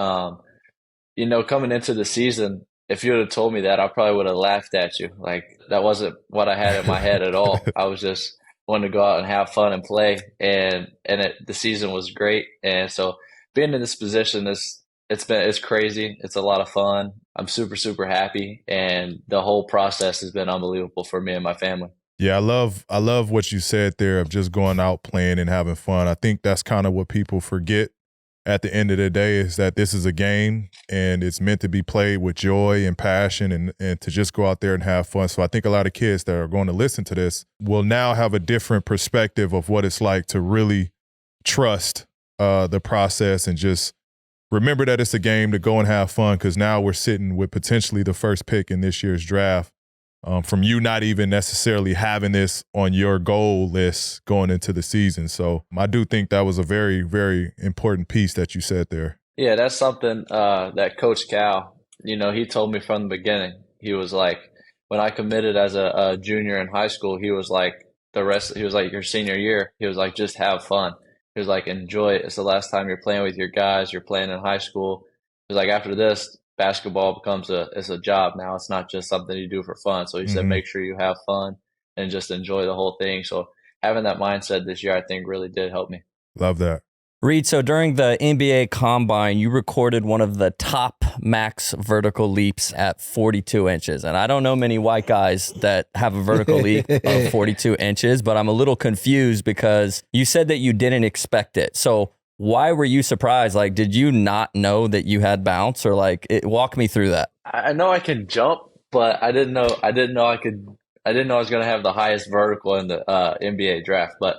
coming into the season, if you would have told me that, I probably would have laughed at you. Like, that wasn't what I had in my head at all. I was just wanting to go out and have fun and play. And the season was great. And so being in this position, it's crazy. It's a lot of fun. I'm super, super happy. And the whole process has been unbelievable for me and my family. Yeah, I love what you said there of just going out playing and having fun. I think that's kind of what people forget at the end of the day is that this is a game and it's meant to be played with joy and passion and to just go out there and have fun. So I think a lot of kids that are going to listen to this will now have a different perspective of what it's like to really trust the process and just remember that it's a game to go and have fun because now we're sitting with potentially the first pick in this year's draft. From you not even necessarily having this on your goal list going into the season. So I do think that was a very, very important piece that you said there. Yeah, that's something that Coach Cal, he told me from the beginning. He was like, when I committed as a junior in high school, he was like, your senior year, he was like, just have fun. He was like, enjoy it. It's the last time you're playing with your guys. You're playing in high school. He was like, after this, basketball becomes a job now. It's not just something you do for fun. So he said, make sure you have fun and just enjoy the whole thing. So having that mindset this year, I think really did help me. Love that. Reed, so during the NBA Combine, you recorded one of the top max vertical leaps at 42 inches. And I don't know many white guys that have a vertical leap of 42 inches, but I'm a little confused because you said that you didn't expect it. So why were you surprised? Like, did you not know that you had bounce, or walk me through that? I know I can jump, but I didn't know I was going to have the highest vertical in the NBA draft. But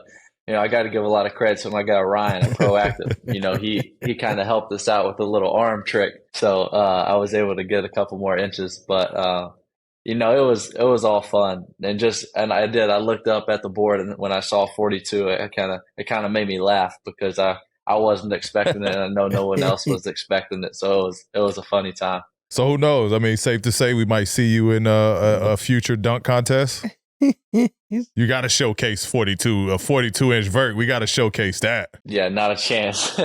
I got to give a lot of credit to my guy Ryan at Proactive. He kind of helped us out with a little arm trick, so I was able to get a couple more inches. But it was all fun, and I looked up at the board, and when I saw 42, it kind of made me laugh because I wasn't expecting it, and I know no one else was expecting it. So it was a funny time. So who knows? I mean, safe to say we might see you in a future dunk contest. You got to showcase 42, a 42-inch vert. We got to showcase that. Yeah, not a chance.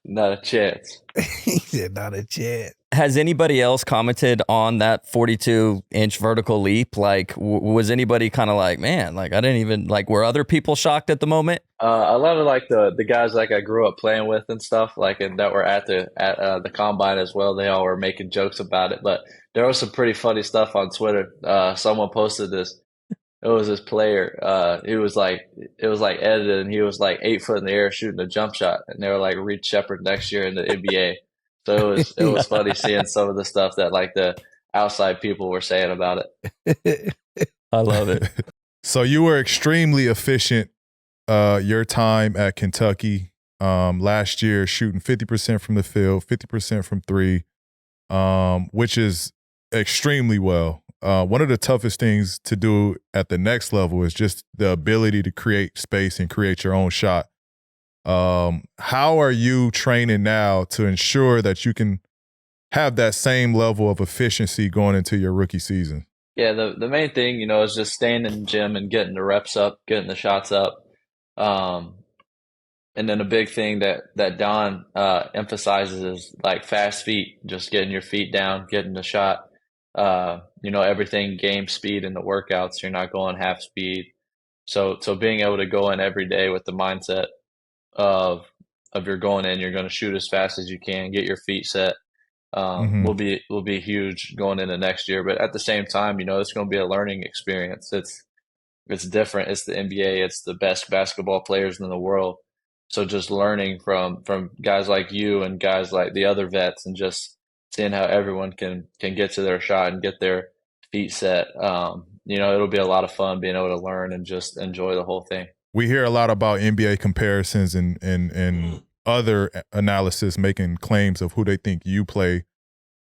Not a chance. He said not a chance. Has anybody else commented on that 42-inch vertical leap? Like, was anybody kind of like, man, like I didn't even, like, were other people shocked at the moment? A lot of like the guys like I grew up playing with and stuff, like, and that were at the combine as well. They all were making jokes about it, but there was some pretty funny stuff on Twitter. Someone posted this. It was this player. It was like edited, and he was like 8 foot in the air shooting a jump shot, and they were like Reed Sheppard next year in the NBA. So it was funny seeing some of the stuff that like the outside people were saying about it. I love it. So you were extremely efficient your time at Kentucky last year, shooting 50% from the field, 50% from three, which is extremely well. One of the toughest things to do at the next level is just the ability to create space and create your own shot. How are you training now to ensure that you can have that same level of efficiency going into your rookie season? Yeah, the main thing, is just staying in the gym and getting the reps up, getting the shots up. And then a big thing that Don emphasizes is like fast feet, just getting your feet down, getting the shot. Everything game speed in the workouts. You're not going half speed. So being able to go in every day with the mindset of you're going in, you're going to shoot as fast as you can, get your feet set. Will be huge going into next year. But at the same time, it's going to be a learning experience. It's different. It's the NBA. It's the best basketball players in the world. So just learning from guys like you and guys like the other vets, and just seeing how everyone can get to their shot and get their feet set. It'll be a lot of fun being able to learn and just enjoy the whole thing. We hear a lot about NBA comparisons and other analysis making claims of who they think you play.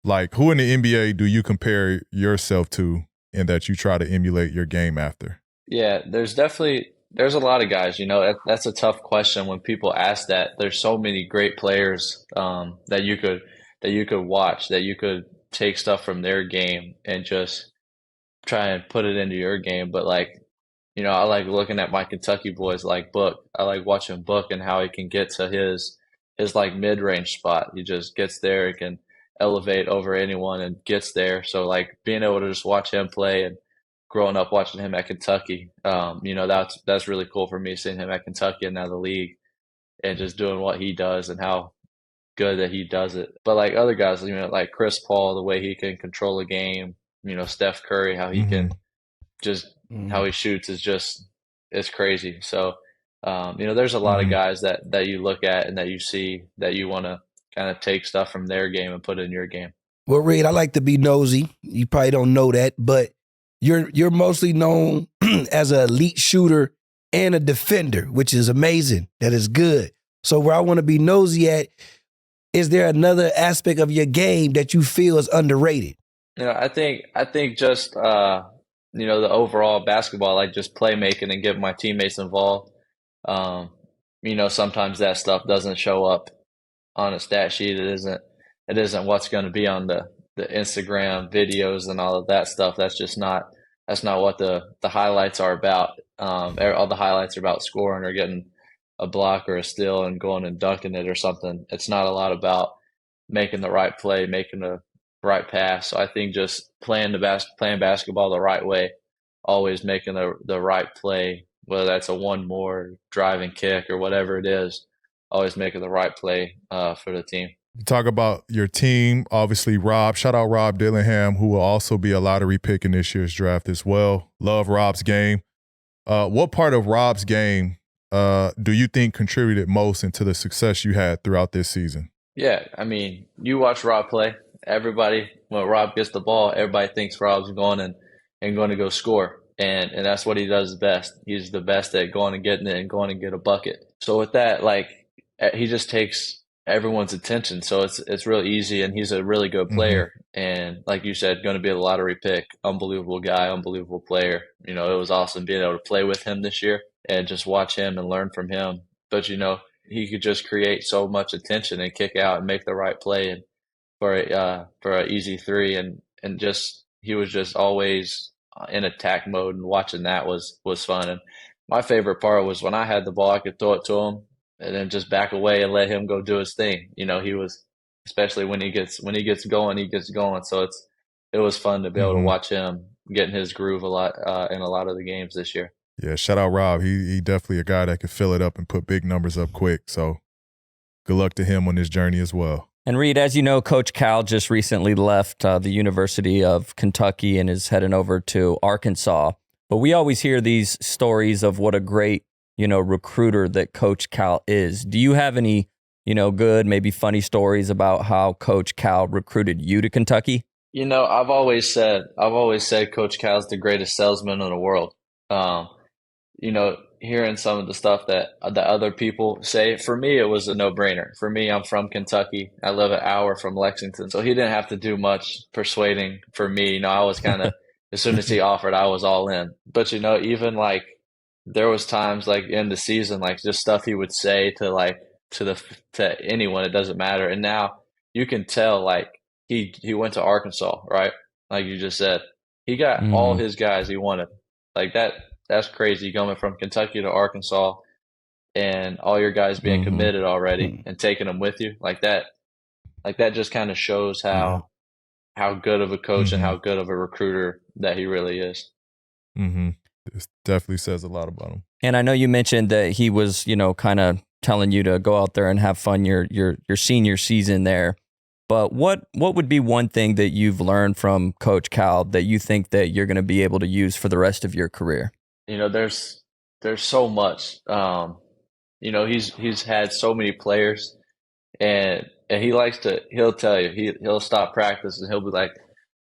Like, who in the NBA do you compare yourself to and that you try to emulate your game after? Yeah, there's a lot of guys, that's a tough question when people ask that. There's so many great players that you could watch, that you could take stuff from their game and just try and put it into your game. But I like looking at my Kentucky boys like Book. I like watching Book and how he can get to his like mid-range spot. He just gets there, he can elevate over anyone and gets there. So like being able to just watch him play, and growing up watching him at Kentucky, that's really cool for me, seeing him at Kentucky and now the league, and just doing what he does and how good that he does it. But like other guys, like Chris Paul, the way he can control a game, Steph Curry, how he can just how he shoots is crazy. So there's a lot of guys that you look at and that you see that you want to kind of take stuff from their game and put it in your game. Well, Reed, I like to be nosy. You probably don't know that, but you're mostly known as an elite shooter and a defender, which is amazing. That is good. So where I want to be nosy at, is there another aspect of your game that you feel is underrated? I think just the overall basketball, like just playmaking and getting my teammates involved. Sometimes that stuff doesn't show up on a stat sheet. It isn't what's going to be on the Instagram videos and all of that stuff. That's not what the highlights are about. All the highlights are about scoring or getting a block or a steal and going and dunking it or something. It's not a lot about making the right play, making the right pass. So I think just playing basketball the right way, always making the right play, whether that's a one more driving kick or whatever it is, always making the right play for the team. You talk about your team, obviously Rob. Shout out Rob Dillingham, who will also be a lottery pick in this year's draft as well. Love Rob's game. What part of Rob's game do you think contributed most into the success you had throughout this season? Yeah, you watch Rob play. Everybody, when Rob gets the ball, everybody thinks Rob's going and going to go score. And that's what he does best. He's the best at going and getting it and going and get a bucket. So with that, he just takes everyone's attention. So it's real easy, and he's a really good player. And like you said, going to be a lottery pick. Unbelievable guy, unbelievable player. It was awesome being able to play with him this year and just watch him and learn from him. But he could just create so much attention and kick out and make the right play and for an easy three, and just he was just always in attack mode, and watching that was fun. And my favorite part was when I had the ball, I could throw it to him and then just back away and let him go do his thing. He was, especially when he gets going, he gets going. So it was fun to be able to watch him get in his groove a lot in a lot of the games this year. Yeah, shout out Rob. He definitely a guy that can fill it up and put big numbers up quick. So good luck to him on his journey as well. And Reed, as you know, Coach Cal just recently left the University of Kentucky and is heading over to Arkansas. But we always hear these stories of what a great, recruiter that Coach Cal is. Do you have any, good, maybe funny stories about how Coach Cal recruited you to Kentucky? I've always said Coach Cal's the greatest salesman in the world. You know, hearing some of the stuff that other people say, for me, it was a no-brainer. For me, I'm from Kentucky. I live an hour from Lexington. So he didn't have to do much persuading for me. You know, I was kind of, as soon as he offered, I was all in. But, you know, even like there was times like in the season, like just stuff he would say to like, to anyone, it doesn't matter. And now you can tell like he went to Arkansas, right? Like you just said, he got all his guys he wanted. Like that's crazy going from Kentucky to Arkansas and all your guys being committed already and taking them with you like that. Like that just kind of shows how good of a coach and how good of a recruiter that he really is. This definitely says a lot about him. And I know you mentioned that he was, you know, kind of telling you to go out there and have fun your senior season there. But what would be one thing that you've learned from Coach Cal that you think that you're going to be able to use for the rest of your career? You know, there's so much. You know, he's had so many players, and he'll tell you he'll stop practice and he'll be like,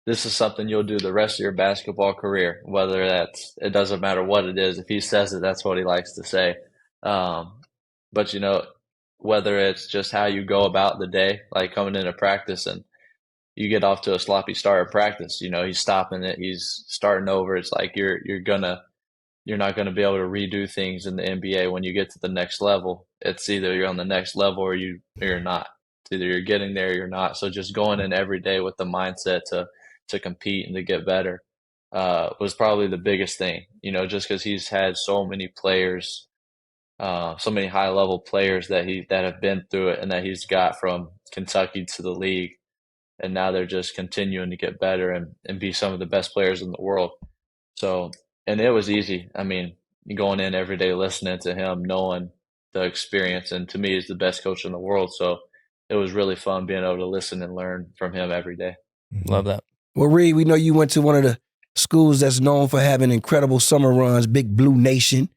"This is something you'll do the rest of your basketball career." Whether it doesn't matter what it is. If he says it, that's what he likes to say. But you know, whether it's just how you go about the day, like coming into practice and you get off to a sloppy start at practice, you know, he's stopping it, he's starting over. It's like you're not going to be able to redo things in the NBA when you get to the next level. It's either you're on the next level or you're not. It's either you're getting there or you're not. So just going in every day with the mindset to compete and to get better was probably the biggest thing, you know, just because he's had so many players, so many high level players that have been through it and that he's got from Kentucky to the league. And now they're just continuing to get better and be some of the best players in the world. So, and it was easy. I mean, going in every day, listening to him, knowing the experience, and to me, he's the best coach in the world. So it was really fun being able to listen and learn from him every day. Love that. Well, Reed, we know you went to one of the schools that's known for having incredible summer runs, Big Blue Nation.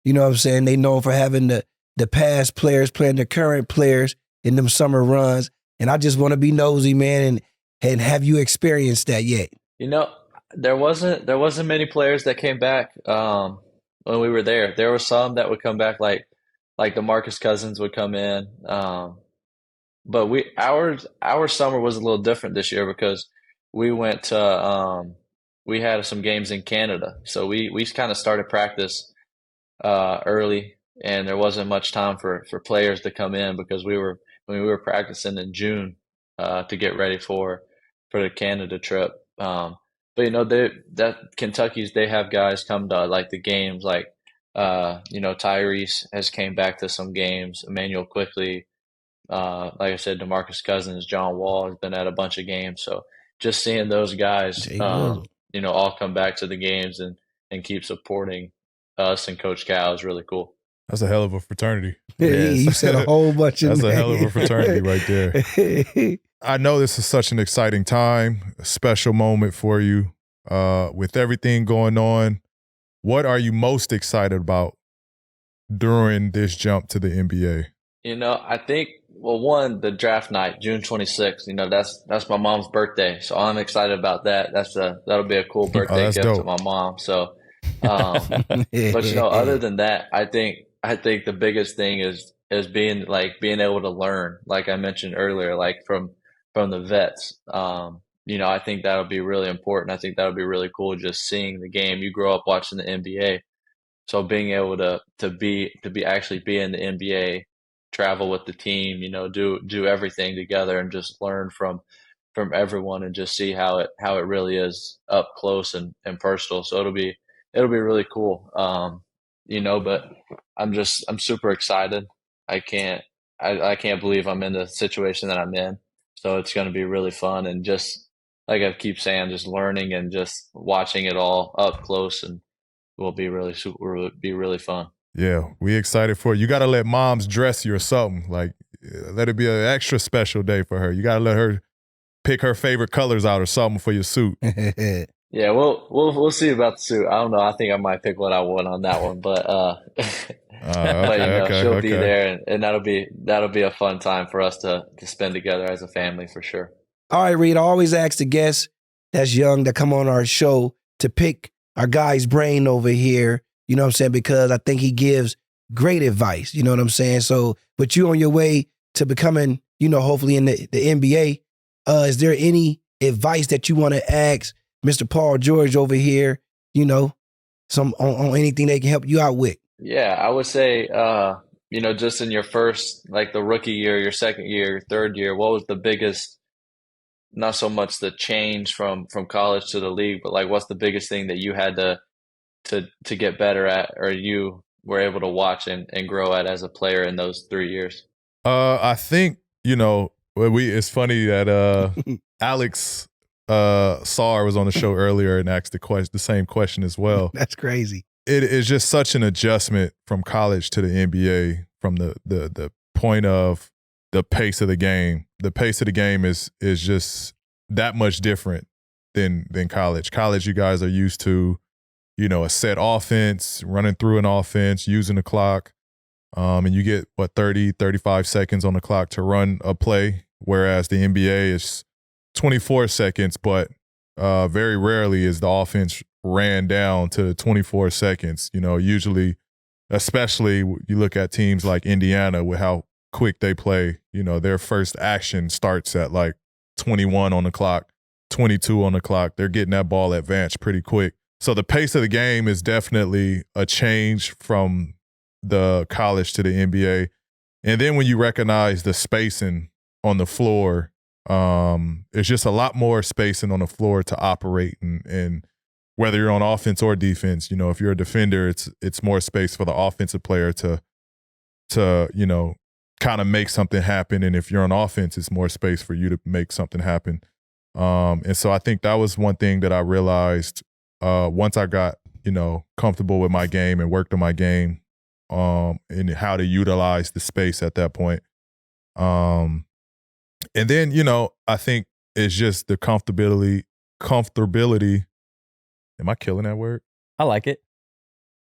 You know what I'm saying? They known for having the past players playing the current players in them summer runs. And I just want to be nosy, man, and have you experienced that yet? You know, there wasn't many players that came back when we were there. There were some that would come back, like DeMarcus Cousins would come in. But our summer was a little different this year because we went to we had some games in Canada, so we kind of started practice early, and there wasn't much time for players to come in because we were practicing in June to get ready for the Canada trip. But you know, that Kentucky's, they have guys come to like the games, like you know, Tyrese has came back to some games, Emmanuel Quickly, like I said, DeMarcus Cousins, John Wall has been at a bunch of games. So just seeing those guys, you know, all come back to the games and keep supporting us and Coach Cal is really cool. That's a hell of a fraternity. Yeah, you said a whole bunch of That's a hell of a fraternity right there. I know this is such an exciting time, a special moment for you. With everything going on, what are you most excited about during this jump to the NBA? You know, I think, well, one, the draft night, June 26th, you know, that's my mom's birthday. So I'm excited about that. That'll be a cool birthday gift to my mom. So, but you know, other than that, I think the biggest thing is being able to learn, like I mentioned earlier, like from the vets. You know, I think that'll be really important. I think that'll be really cool, just seeing the game. You grow up watching the NBA, so being able to actually be in the NBA, travel with the team, you know, do everything together and just learn from everyone and just see how it really is up close and personal. So it'll be really cool. You know, but I'm super excited. I can't believe I'm in the situation that I'm in. So it's going to be really fun, and just like I keep saying, just learning and just watching it all up close, and will be really fun. Yeah, we excited for you. You got to let moms dress you or something. Like, let it be an extra special day for her. You got to let her pick her favorite colors out or something for your suit. Yeah, we'll see about the suit. I don't know. I think I might pick what I want on that one, but but you know, she'll be there, and that'll be a fun time for us to spend together as a family for sure. All right, Reed, I always ask the guests that's young that come on our show to pick our guy's brain over here, you know what I'm saying? Because I think he gives great advice, you know what I'm saying? So, but you on your way to becoming, you know, hopefully in the NBA, is there any advice that you want to ask Mr. Paul George over here, you know, on anything they can help you out with? Yeah, I would say, you know, just in your first, like the rookie year, your second year, your third year, what was the biggest, not so much the change from college to the league, but like what's the biggest thing that you had to get better at, or you were able to watch and grow at as a player in those 3 years? I think, you know, it's funny that Alex Sarr was on the show earlier and asked the same question as well. That's crazy. It is just such an adjustment from college to the NBA from the point of the pace of the game. The pace of the game is just that much different than college. College, you guys are used to, you know, a set offense, running through an offense, using the clock. And you get, 30, 35 seconds on the clock to run a play, whereas the NBA is 24 seconds, but very rarely is the offense ran down to 24 seconds. You know, usually, especially you look at teams like Indiana with how quick they play, you know, their first action starts at like 21 on the clock, 22 on the clock. They're getting that ball advanced pretty quick. So the pace of the game is definitely a change from the college to the NBA. And then when you recognize the spacing on the floor, it's just a lot more spacing on the floor to operate, and whether you're on offense or defense, you know, if you're a defender, it's more space for the offensive player to you know, kind of make something happen. And if you're on offense, it's more space for you to make something happen. And so I think that was one thing that I realized once I got, you know, comfortable with my game and worked on my game, and how to utilize the space at that point. And then, you know, I think it's just the comfortability. Am I killing that word? I like it.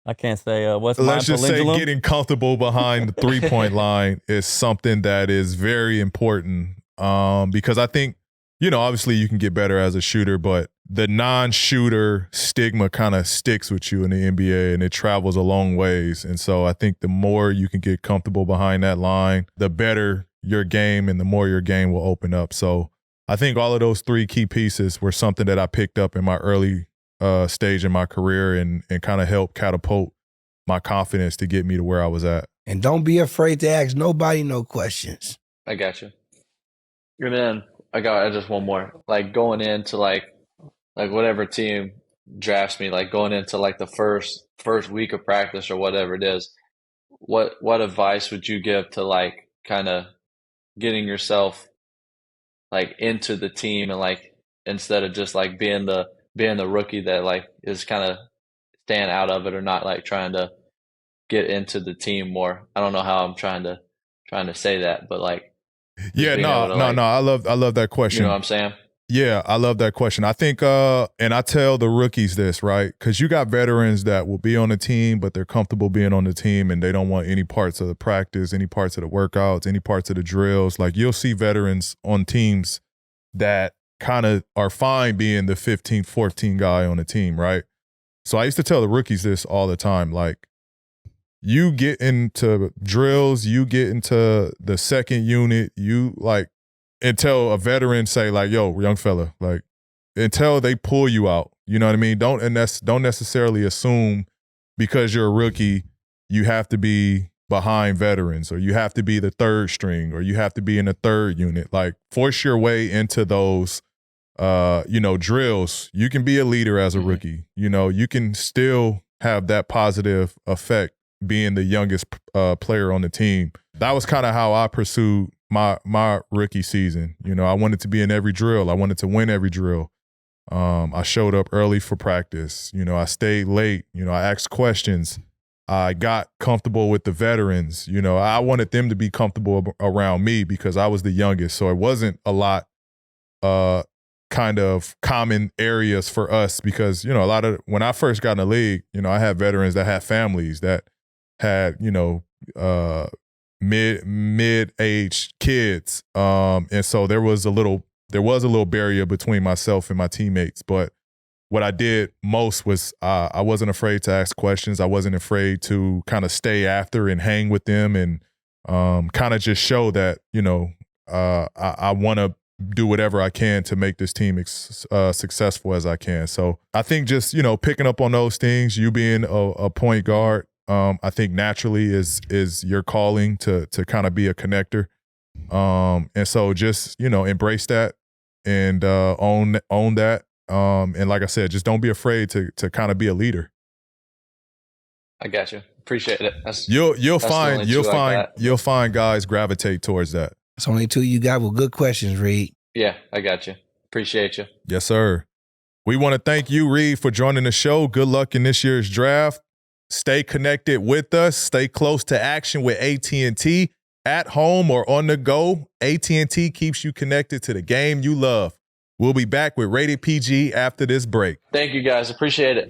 I can't say what's Let's just say pendulum? getting comfortable behind the 3-point line is something that is very important, because I think, you know, obviously you can get better as a shooter, but the non-shooter stigma kind of sticks with you in the NBA, and it travels a long ways. And so I think the more you can get comfortable behind that line, the better your game and the more your game will open up. So I think all of those 3 key pieces were something that I picked up in my early stage in my career and kind of helped catapult my confidence to get me to where I was at. And don't be afraid to ask nobody no questions. I got you. And then I got just one more. Like going into like whatever team drafts me, like going into like the first week of practice or whatever it is, what advice would you give to like kind of getting yourself like into the team, and like instead of just like being the rookie that like is kind of staying out of it or not like trying to get into the team more? I don't know how I'm trying to say that, but like yeah, no, I love that question. You know what I'm saying? Yeah, I love that question. I think, and I tell the rookies this, right? Because you got veterans that will be on the team, but they're comfortable being on the team and they don't want any parts of the practice, any parts of the workouts, any parts of the drills. Like you'll see veterans on teams that kind of are fine being the 15th, 14th guy on the team, right? So I used to tell the rookies this all the time, like, you get into drills, you get into the second unit, you like, until a veteran say like, yo, young fella, like until they pull you out, you know what I mean? Don't necessarily assume because you're a rookie, you have to be behind veterans or you have to be the third string or you have to be in the third unit. Like force your way into those, you know, drills. You can be a leader as a rookie. You know, you can still have that positive effect being the youngest player on the team. That was kind of how I pursued my rookie season. You know, I wanted to be in every drill. I wanted to win every drill. I showed up early for practice. You know, I stayed late. You know, I asked questions. I got comfortable with the veterans. You know, I wanted them to be comfortable around me because I was the youngest. So it wasn't a lot kind of common areas for us because, you know, a lot of, when I first got in the league, you know, I had veterans that had families that had, you know, mid-aged kids. And so there was a little barrier between myself and my teammates. But what I did most was I wasn't afraid to ask questions. I wasn't afraid to kind of stay after and hang with them and kind of just show that, I want to do whatever I can to make this team successful as I can. So I think just, picking up on those things, you being a point guard, I think naturally is your calling to kind of be a connector. And so just, embrace that and own that. And like I said, just don't be afraid to kind of be a leader. I got you. Appreciate it. You'll find guys gravitate towards that. It's only two you got with good questions, Reed. Yeah, I got you. Appreciate you. Yes, sir. We want to thank you, Reed, for joining the show. Good luck in this year's draft. Stay connected with us. Stay close to action with AT&T. At home or on the go, AT&T keeps you connected to the game you love. We'll be back with Rated PG after this break. Thank you, guys. Appreciate it.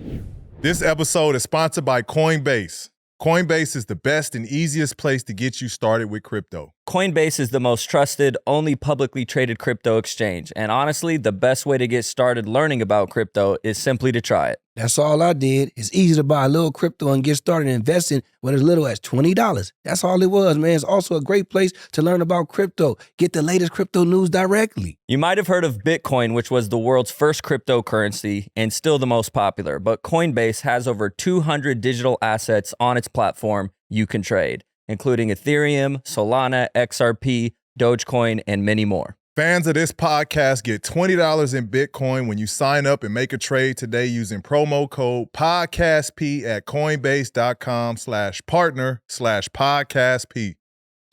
This episode is sponsored by Coinbase. Coinbase is the best and easiest place to get you started with crypto. Coinbase is the most trusted, only publicly traded crypto exchange. And honestly, the best way to get started learning about crypto is simply to try it. That's all I did. It's easy to buy a little crypto and get started investing with as little as $20. That's all it was, man. It's also a great place to learn about crypto. Get the latest crypto news directly. You might have heard of Bitcoin, which was the world's first cryptocurrency and still the most popular. But Coinbase has over 200 digital assets on its platform you can trade, including Ethereum, Solana, XRP, Dogecoin, and many more. Fans of this podcast get $20 in Bitcoin when you sign up and make a trade today using promo code PODCASTP at Coinbase.com/partner/PODCASTP.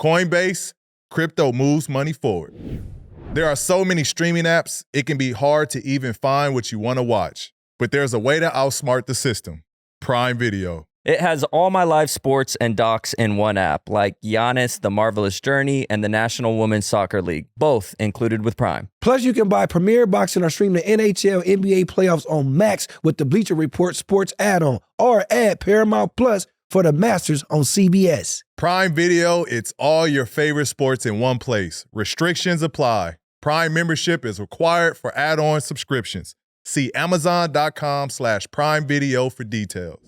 Coinbase, crypto moves money forward. There are so many streaming apps, it can be hard to even find what you want to watch. But there's a way to outsmart the system. Prime Video. It has all my live sports and docs in one app, like Giannis, The Marvelous Journey, and the National Women's Soccer League, both included with Prime. Plus, you can buy Premier Boxing or stream the NHL, NBA playoffs on Max with the Bleacher Report Sports add-on, or add Paramount Plus for the Masters on CBS. Prime Video, it's all your favorite sports in one place. Restrictions apply. Prime membership is required for add-on subscriptions. See Amazon.com/Prime Video for details.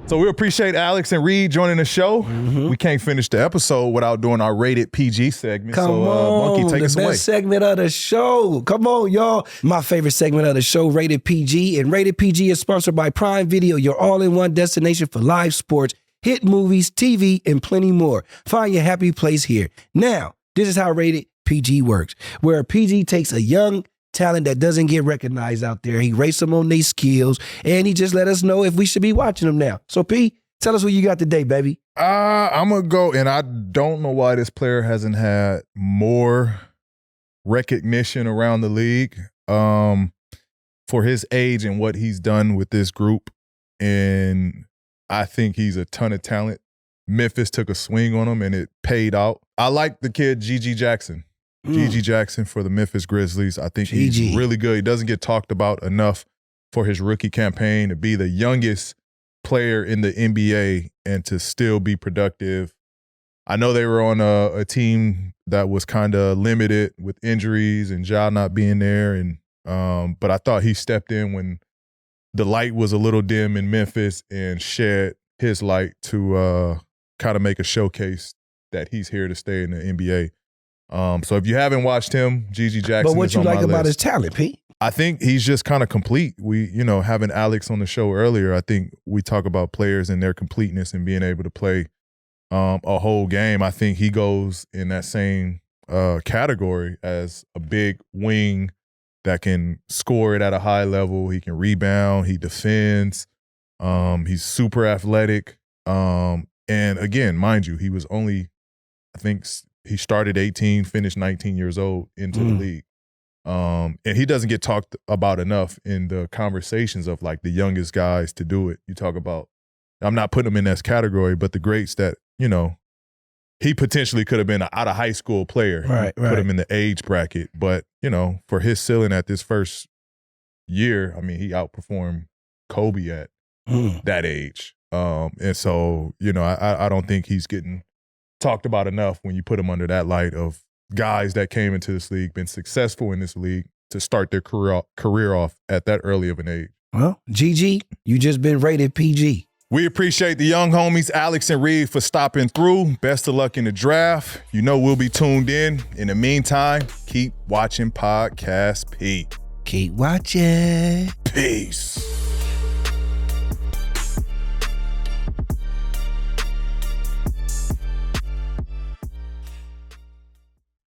So we appreciate Alex and Reed joining the show. Mm-hmm. We can't finish the episode without doing our Rated PG segment. Come on, Monkey, take us away. The best segment of the show. Come on, y'all. My favorite segment of the show, Rated PG. And Rated PG is sponsored by Prime Video, your all-in-one destination for live sports, hit movies, TV, and plenty more. Find your happy place here. Now, this is how Rated PG works, where PG takes a young talent that doesn't get recognized out there. He rates them on their skills, and he just let us know if we should be watching them now. So, P, tell us what you got today, baby. I'm going to go, and I don't know why this player hasn't had more recognition around the league for his age and what he's done with this group. And I think he's a ton of talent. Memphis took a swing on him, and it paid out. I like the kid, Gigi Jackson. Gigi Jackson for the Memphis Grizzlies. I think he's really good. He doesn't get talked about enough for his rookie campaign to be the youngest player in the NBA and to still be productive. I know they were on a team that was kind of limited with injuries and Ja not being there, and but I thought he stepped in when the light was a little dim in Memphis and shed his light to kind of make a showcase that he's here to stay in the NBA. So if you haven't watched him, Gigi Jackson. But what you like about his talent, Pete? I think he's just kind of complete. We, having Alex on the show earlier, I think we talk about players and their completeness and being able to play a whole game. I think he goes in that same category as a big wing that can score it at a high level. He can rebound. He defends. He's super athletic. And again, mind you, he was only, I think, he started 18, finished 19 years old into the league. And he doesn't get talked about enough in the conversations of like the youngest guys to do it. You talk about, I'm not putting him in that category, but the greats that, he potentially could have been an out of high school player. Right. Put him in the age bracket. But, for his ceiling at this first year, I mean, he outperformed Kobe at that age. And so, I don't think he's getting talked about enough when you put him under that light of guys that came into this league, been successful in this league, to start their career off at that early of an age. Well, GG, you just been rated PG. We appreciate the young homies, Alex and Reed, for stopping through. Best of luck in the draft. You know we'll be tuned in. In the meantime, keep watching Podcast P. Keep watching. Peace.